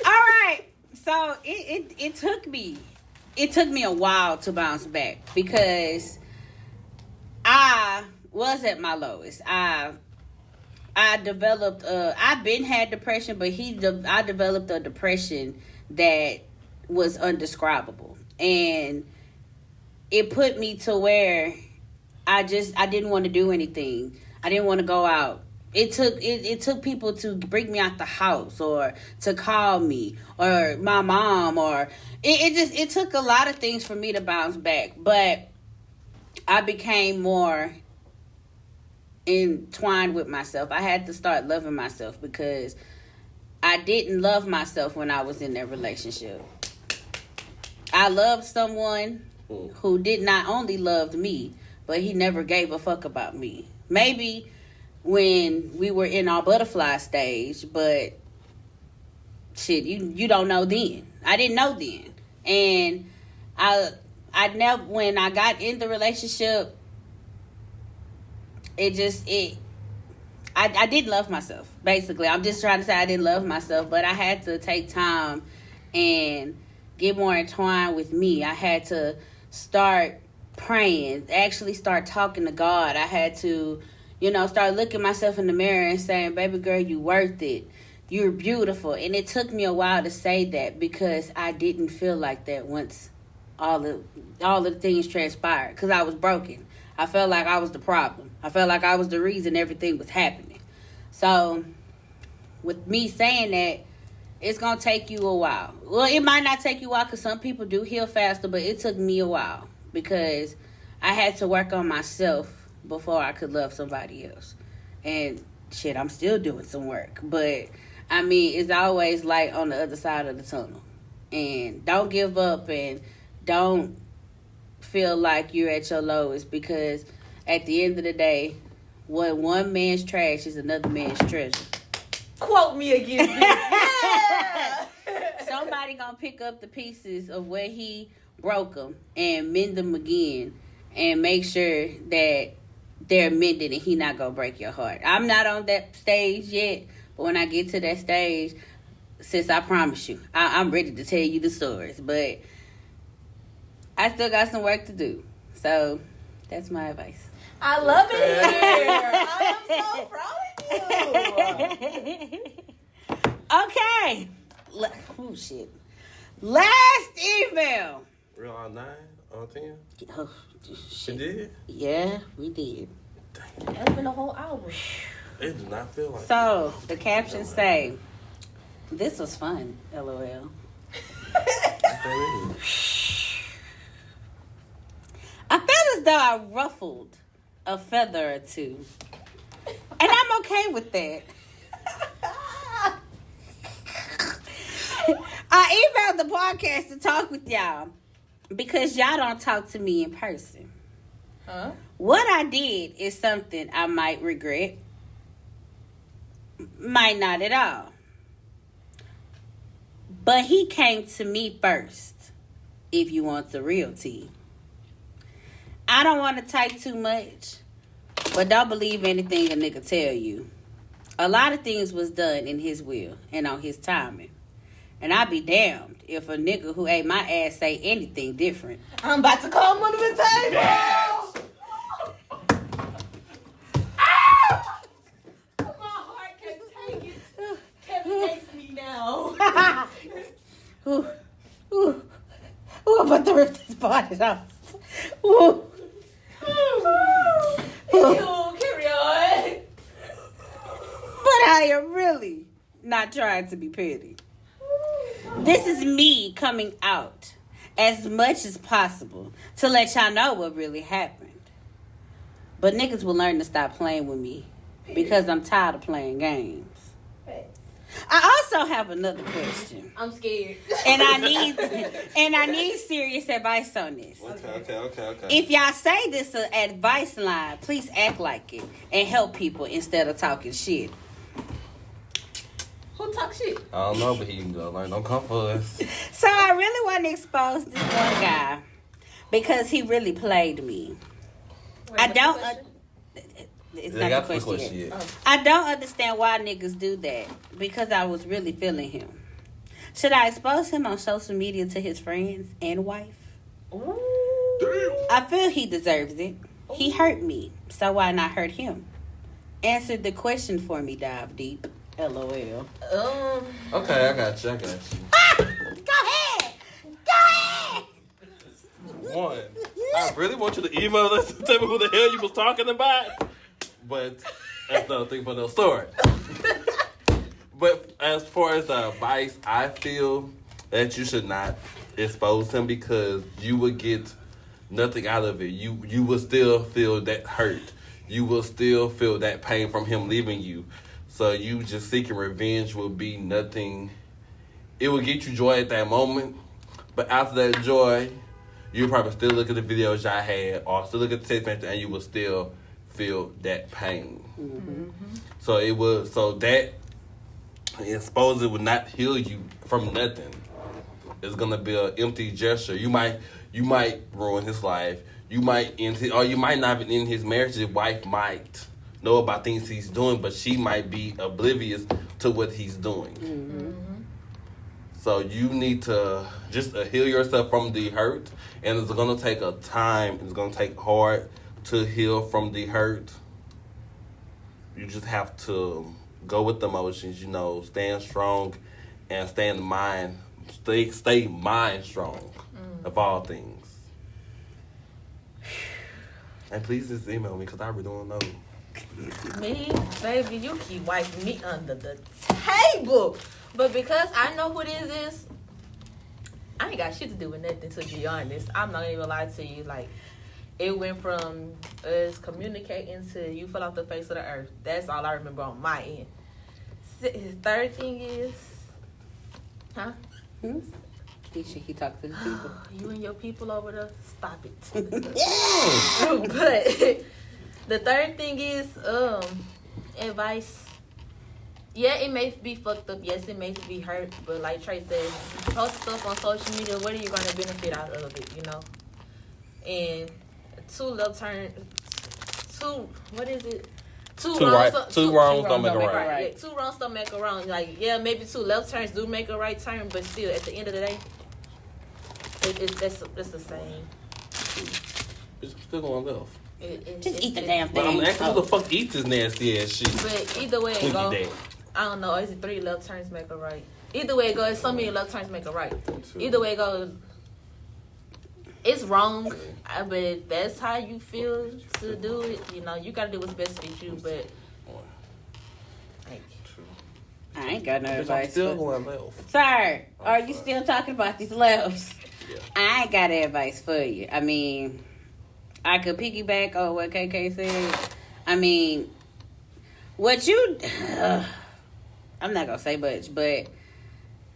All right. So it took me a while to bounce back because I was at my lowest. I developed I've been had depression, but I developed a depression that was undescribable, and it put me to where I didn't want to do anything. I didn't want to go out. It took people to bring me out the house, or to call me, or my mom, or it took a lot of things for me to bounce back. But I became more entwined with myself. I had to start loving myself because I didn't love myself when I was in that relationship. I loved someone who did not only love me, but he never gave a fuck about me. Maybe when we were in our butterfly stage, but shit, you don't know then. I didn't know then. And I never, when I got in the relationship, I didn't love myself, basically. I'm just trying to say I didn't love myself, but I had to take time and get more entwined with me. I had to start praying, actually start talking to God. I had to, start looking myself in the mirror and saying, baby girl, you worth it. You're beautiful. And it took me a while to say that because I didn't feel like that once all the things transpired. Because I was broken. I felt like I was the problem. I felt like I was the reason everything was happening. So, with me saying that, it's going to take you a while. Well, it might not take you a while because some people do heal faster, but it took me a while because I had to work on myself before I could love somebody else. And, shit, I'm still doing some work. But, I mean, it's always light on the other side of the tunnel. And don't give up and don't feel like you're at your lowest because at the end of the day, what one man's trash is another man's treasure. Quote me again, bitch. Yeah. Somebody gonna pick up the pieces of where he broke them and mend them again and make sure that they're mended and he not gonna break your heart. I'm not on that stage yet, but when I get to that stage, sis, I promise you, I'm ready to tell you the stories. But I still got some work to do. So that's my advice. I love it here. I am so proud of you. Okay. Oh, shit. Last email. Real on 9 on 10? Oh, She shit. did? Yeah, we did. That's been a whole hour. It did not feel like So, the captions say, this was fun, LOL. it. I felt as though I ruffled a feather or two. And I'm okay with that. I emailed the podcast to talk with y'all because y'all don't talk to me in person. Huh? What I did is something I might regret. Might not at all. But he came to me first, if you want the real tea. I don't want to type too much, but don't believe anything a nigga tell you. A lot of things was done in his will and on his timing. And I be damned if a nigga who ate my ass say anything different. I'm about to call him under the table. My heart can take it. Kevin hates me now. Ooh, ooh, ooh, I'm about to rip this body off. Ooh. Ew, carry on. But I am really not trying to be petty. This is me coming out as much as possible to let y'all know what really happened. But niggas will learn to stop playing with me because I'm tired of playing games. I also have another question. I'm scared. And I need serious advice on this. Okay. If y'all say this an advice line, please act like it and help people instead of talking shit. Who talk shit? I don't know, but he can go learn. Don't come for us. So I really want to expose this one guy because he really played me. Wait, I what's don't. the question? It's They not got the question yet. yet. I don't understand why niggas do that because I was really feeling him. Should I expose him on social media to his friends and wife? Ooh. I feel he deserves it. He hurt me, so why not hurt him? Answer the question for me, Dive Deep. LOL. Okay, I got you. Go ahead! One, I really want you to email us and tell me who the hell you was talking about. But that's another thing for the story. But as far as the advice, I feel that you should not expose him because you would get nothing out of it. You will still feel that hurt. You will still feel that pain from him leaving you. So you just seeking revenge will be nothing. It will get you joy at that moment. But after that joy, you'll probably still look at the videos y'all had or still look at the text message and you will still feel that pain. Mm-hmm. So that expose it would not heal you from nothing. It's gonna be an empty gesture. You might ruin his life. You might end his, or you might not even end his marriage. His wife might know about things he's doing, but she might be oblivious to what he's doing. Mm-hmm. So you need to just heal yourself from the hurt, and it's gonna take a time. It's gonna take hard to heal from the hurt. you just have to go with the emotions, you know, stand strong and stay mind strong of all things. And please just email me because I really don't know. Me, baby, you keep wiping me under the table. But because I know who this is, I ain't got shit to do with nothing, to be honest. I'm not even lie to you. Like, it went from us communicating to you fell off the face of the earth. That's all I remember on my end. Third thing is, huh? He talk to the people. You and your people over there, stop it. Yeah. But the third thing is advice. Yeah, it may be fucked up. Yes, it may be hurt. But like Trey said, post stuff on social media. What are you going to benefit out of it, you know? And two wrongs don't make a right. Yeah, 2 wrongs don't make a wrong. Like, yeah, maybe 2 left turns do make a right turn, but still, at the end of the day, it's the same. It's still going left. Just eat the damn thing. But I'm asking who the fuck eats this nasty ass shit. But either way it goes, I don't know, is it 3 left turns make a right? Either way it goes, so many left turns make a right. Either way it goes, it's wrong, but that's how you feel to do it. You know, you gotta do what's best for you, but like, I ain't got no advice. I'm still going left. Sir, are you still talking about these lefts? Yeah. I ain't got advice for you. I mean, I could piggyback on what KK said. I mean, what you... I'm not going to say much, but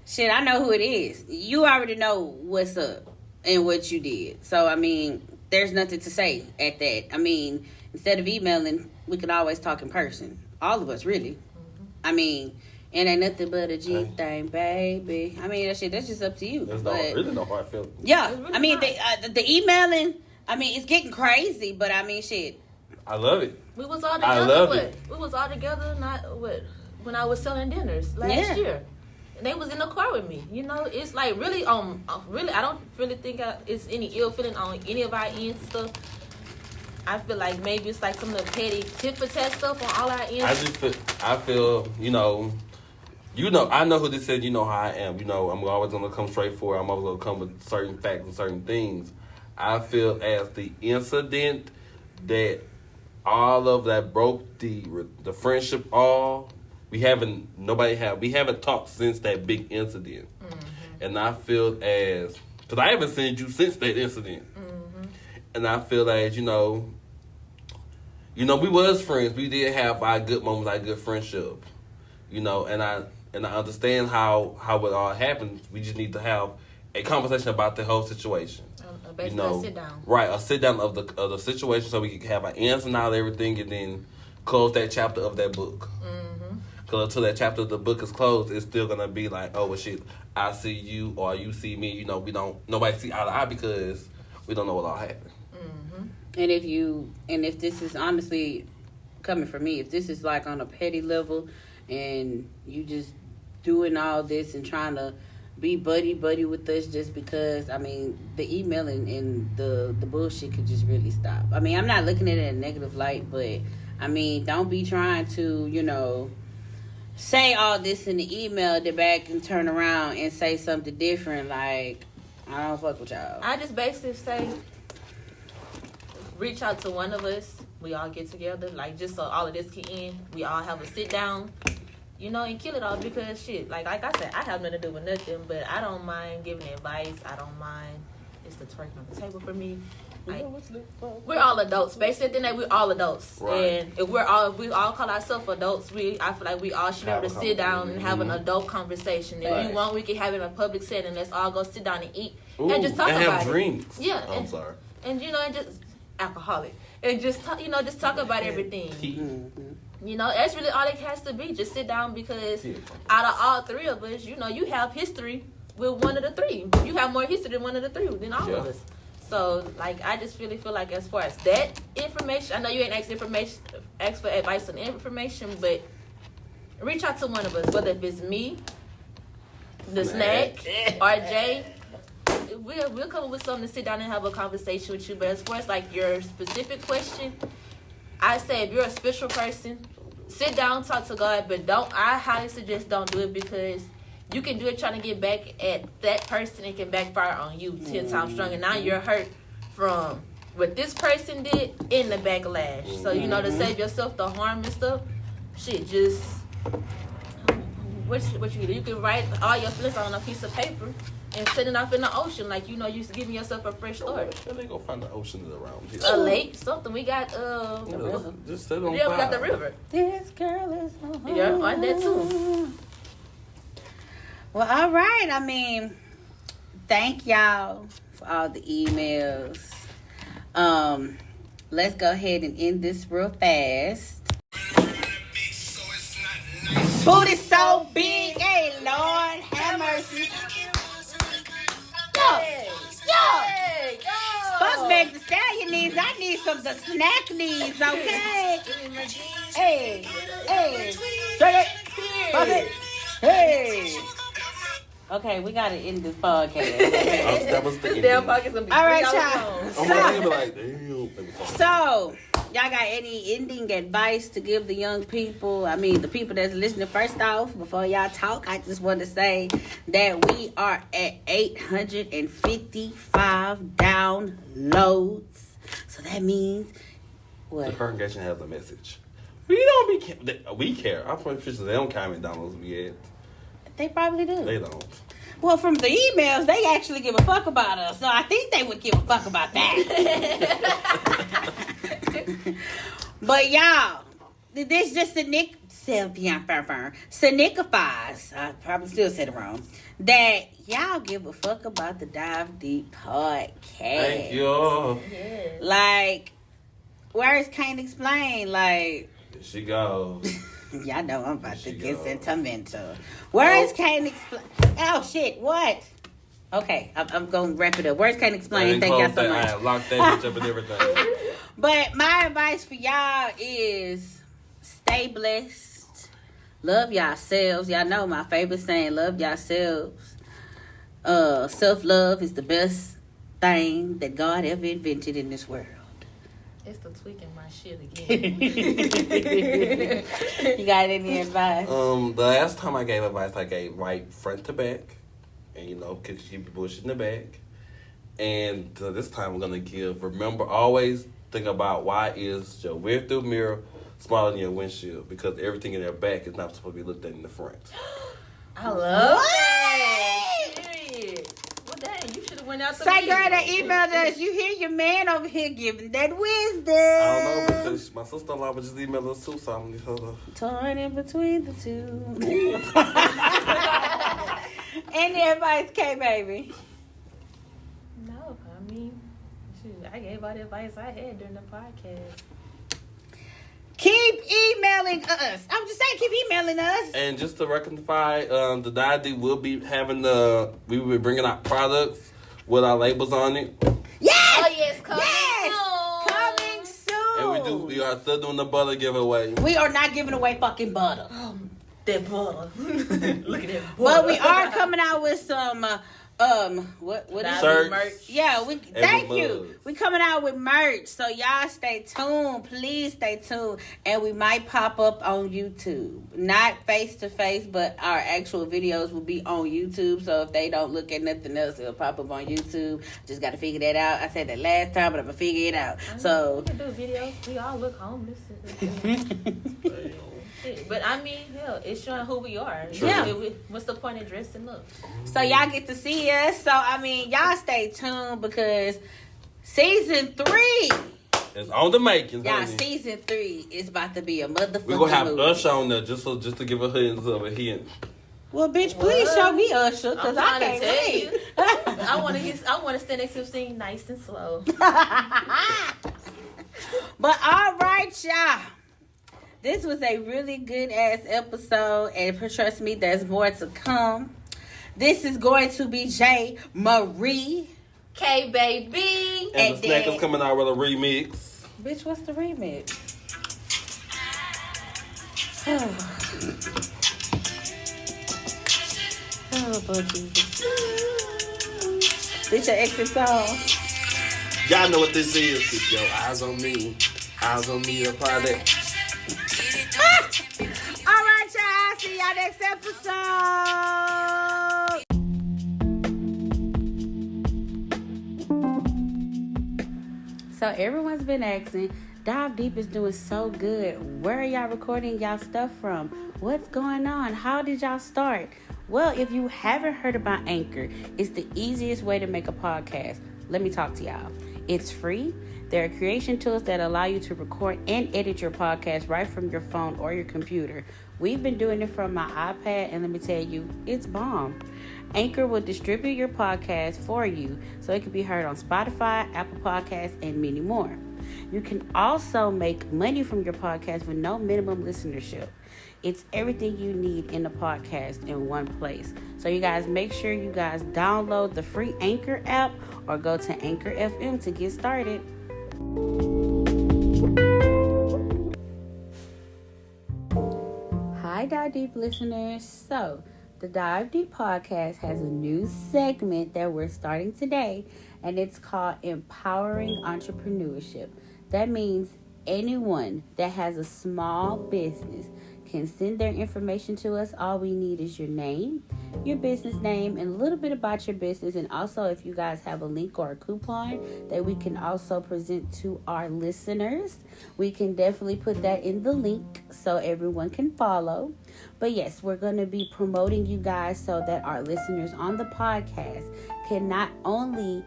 shit, I know who it is. You already know what's up and what you did. So, I mean, there's nothing to say at that. I mean, instead of emailing, we could always talk in person. All of us, really. Mm-hmm. I mean... It ain't nothing but a G thing, baby. I mean, that's just up to you. There's really no hard feelings. Yeah. Really, I mean, the emailing, I mean, it's getting crazy, but I mean, shit. I love it. We was all together, We was all together, when I was selling dinners last year. And they was in the car with me. You know, it's like really, I don't really think it's any ill feeling on any of our ends and stuff. I feel like maybe it's like some of the petty tit-for-tat stuff on all our ends. I feel, you know, I know who this said, you know how I am. You know, I'm always going to come straight forward. I'm always going to come with certain facts and certain things. I feel as the incident that all of that broke the friendship we haven't talked since that big incident. Mm-hmm. And I feel as, because I haven't seen you since that incident. Mm-hmm. And I feel as, you know, we was friends. We did have our good moments, our good friendship. You know, and I understand how it all happens. We just need to have a conversation about the whole situation. Basically, a sit down. Right, a sit down of the situation, so we can have an answer and out everything, and then close that chapter of that book. Because until that chapter of the book is closed, it's still gonna be like, oh well, shit, I see you or you see me. You know, nobody see eye to eye because we don't know what all happened. And if this is honestly coming from me, if this is like on a petty level, and you just doing all this and trying to be buddy with us just because, I mean, the emailing and the bullshit could just really stop. I mean, I'm not looking at it in a negative light, but I mean, don't be trying to, you know, say all this in the email, then back and turn around and say something different. Like, I don't fuck with y'all. I just basically say, reach out to one of us. We all get together, like, just so all of this can end. We all have a sit down, you know, and kill it all because, shit, like I said, I have nothing to do with nothing, but I don't mind giving advice. I don't mind. It's the twerking on the table for me. Like, we're all adults. Basically, at the end of the day, we're all adults. Right. And if we all call ourselves adults, I feel like we all should be able to sit down and have an adult conversation. If you want, we can have it in a public setting. Let's all go sit down and eat and just talk about have drinks. it. Yeah. I'm sorry. And, you know, and just alcoholic. And just talk about everything. You know, that's really all it has to be. Just sit down because out of all 3 of us, you know, you have history with one of the 3. You have more history than one of the 3 than all of us. So, like, I just really feel like as far as that information, I know you ain't asked for advice on information, but reach out to one of us, whether if it's me, the snack, or Jay. We'll come up with something to sit down and have a conversation with you. But as far as like your specific question, I say if you're a special person, sit down, talk to God, but I highly suggest don't do it because you can do it trying to get back at that person. It can backfire on you 10 times stronger. Now you're hurt from what this person did in the backlash. So, to save yourself the harm and stuff, shit, just, what you do? You can write all your feelings on a piece of paper and set it off in the ocean, like, you're giving yourself a fresh start. Where they go find the ocean around here? A lake, something. We got, just set it on yeah, we got the fire. river. This girl is Yeah, on that too. Well, all right. I mean, thank y'all for all the emails. Let's go ahead and end this real fast. Booty so big, hey Lord, have mercy. Yo. Fuck back the stallion needs. I need some of the snack needs, okay? Hey. Straight it. Fuck it. Hey. Okay, we gotta end this podcast. That was the ending. Damn podcast gonna be All right, 3 hours y'all. long. I'm gonna be like, damn. So, y'all got any ending advice to give the young people? I mean, the people that's listening. First off, before y'all talk, I just want to say that we are at 855 downloads. So that means what? The congregation has a message. We don't we care. I'm pretty sure they don't count me downloads we had. They probably do. They don't. Well, from the emails, they actually give a fuck about us. So I think they would give a fuck about that. But y'all, this just signifies, I probably still said it wrong, that y'all give a fuck about the Dive Deep podcast. Thank you. Yeah. Like, words can't explain. Like, There she goes. y'all know I'm about to She get go. sentimental. Words can't explain. Oh, shit, what? Okay, I'm going to wrap it up. Words can't explain. Thank y'all so much. I locked that bitch up and everything. But my advice for y'all is stay blessed. Love yourselves. Y'all know my favorite saying, love yourselves. Self-love is the best thing that God ever invented in this world. It's the tweaking my shit again. You got any advice? The last time I gave advice, I gave right front to back. And, cause you keep your bullshit in the back. And this time I'm going to give, remember, always think about why is your rear through mirror smaller than your windshield? Because everything in their back is not supposed to be looked at in the front. I love that. Period. Well, dang, you should have went out the Say, girl, that emailed us. You hear your man over here giving that wisdom. I don't know, because my sister-in-law was just emailing us too, so I'm just Torn in between the two. Any advice, K-Baby? No, I mean, shoot, I gave all the advice I had during the podcast. Keep emailing us. I'm just saying, keep emailing us. And just to rectify, the Dive will be having we will be bringing out products with our labels on it. Yes! Oh, yes, coming soon. Coming soon. And we are still doing the butter giveaway. We are not giving away fucking butter. That butter. Look at that butter. But we are coming out with some, what is it? Shirts. merch. Yeah, thank with you. buds. We coming out with merch, so y'all stay tuned. Please stay tuned, and we might pop up on YouTube, not face to face, but our actual videos will be on YouTube. So if they don't look at nothing else, it'll pop up on YouTube. Just got to figure that out. I said that last time, but I'm gonna figure it out. So we can do videos. We all look homeless. But I mean, hell, it's showing who we are. True. Yeah. What's the point of dressing up? So y'all get to see us. So I mean, y'all stay tuned because season 3, It's on the making, y'all, honey. season 3 is about to be a motherfucking We're gonna have movie. Usher on there just to give a hint of a hint. Well, bitch, please show me Usher, cause I'm I trying can't to tell read. you. I want to stand next to him sing nice and slow. But all right, y'all. This was a really good ass episode, and trust me, there's more to come. This is going to be J. Marie. K baby. And the snack then- is coming out with a remix. Bitch, what's the remix? Oh, Lord Jesus. This your exit song. Y'all know what this is. Keep your eyes on me. Eyes on me, apply that. See y'all next episode. So everyone's been asking, Dive Deep is doing so good. Where are y'all recording y'all stuff from? What's going on? How did y'all start? Well, if you haven't heard about Anchor, it's the easiest way to make a podcast. Let me talk to y'all. It's free. There are creation tools that allow you to record and edit your podcast right from your phone or your computer. We've been doing it from my iPad, and let me tell you, it's bomb. Anchor will distribute your podcast for you so it can be heard on Spotify, Apple Podcasts, and many more. You can also make money from your podcast with no minimum listenership. It's everything you need in a podcast in one place. So you guys make sure you guys download the free Anchor app or go to Anchor FM to get started. Hi, Dive Deep listeners. So the Dive Deep podcast has a new segment that we're starting today, and it's called Empowering Entrepreneurship. That means anyone that has a small business can send their information to us. All we need is your name, your business name, and a little bit about your business. And also, if you guys have a link or a coupon that we can also present to our listeners, we can definitely put that in the link so everyone can follow. But yes, we're going to be promoting you guys so that our listeners on the podcast can not only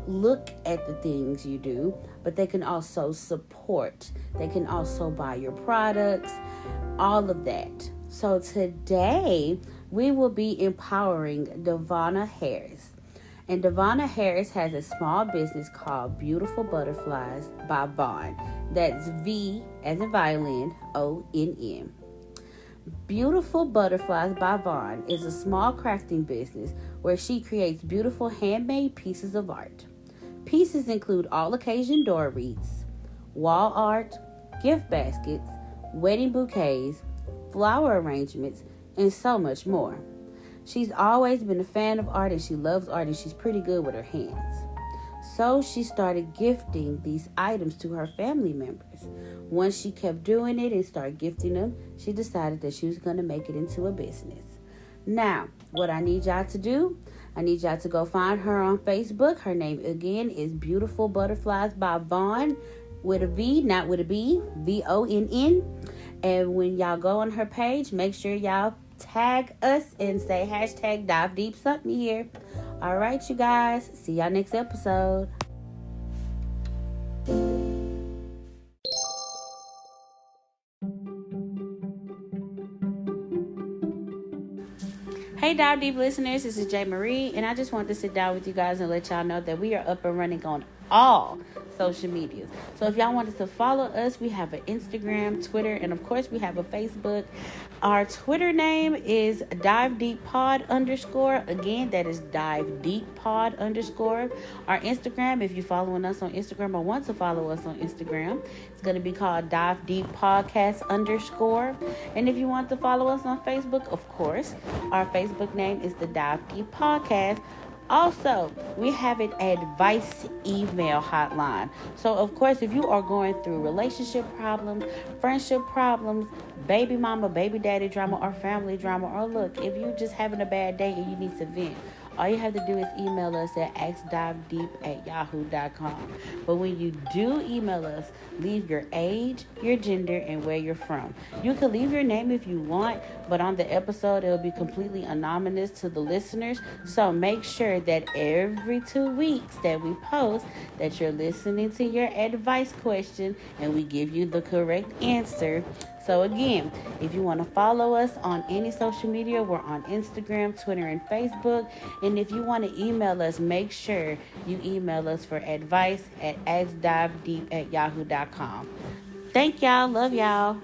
look at the things you do, but they can also support. They can also buy your products, all of that. So today we will be empowering Devonna Harris. And Devonna Harris has a small business called Beautiful Butterflies by Vaughn. That's V as in violin, O-N-N. Beautiful Butterflies by Vaughn is a small crafting business where she creates beautiful handmade pieces of art. Pieces include all occasion door wreaths, wall art, gift baskets, wedding bouquets, flower arrangements, and so much more. She's always been a fan of art, and she loves art, and she's pretty good with her hands. So she started gifting these items to her family members. Once she kept doing it and started gifting them, she decided that she was going to make it into a business. Now, what I need y'all to do, I need y'all to go find her on Facebook. Her name again is Beautiful Butterflies by Vaughn, with a V, not with a B, V-O-N-N. And when y'all go on her page, make sure y'all tag us and say hashtag Dive Deep something here. All right, you guys. See y'all next episode. Hey, Dive Deep listeners, this is J. Marie, and I just wanted to sit down with you guys and let y'all know that we are up and running on all social media. So if y'all wanted to follow us, we have an Instagram, Twitter, and of course we have a Facebook. Our Twitter name is Dive Deep Pod _. Again, that is Dive Deep Pod _. Our Instagram, if you're following us on Instagram or want to follow us on Instagram, it's going to be called Dive Deep Podcast _. And if you want to follow us on Facebook, of course, our Facebook name is the Dive Deep Podcast. Also, we have an advice email hotline. So, of course, if you are going through relationship problems, friendship problems, baby mama, baby daddy drama, or family drama, or look, if you're just having a bad day and you need to vent, all you have to do is email us at askdivedeep@yahoo.com. But when you do email us, leave your age, your gender, and where you're from. You can leave your name if you want, but on the episode, it will be completely anonymous to the listeners. So make sure that every 2 weeks that we post that you're listening to your advice question and we give you the correct answer. So again, if you want to follow us on any social media, we're on Instagram, Twitter, and Facebook. And if you want to email us, make sure you email us for advice at askdivedeep@yahoo.com. Thank y'all. Love y'all.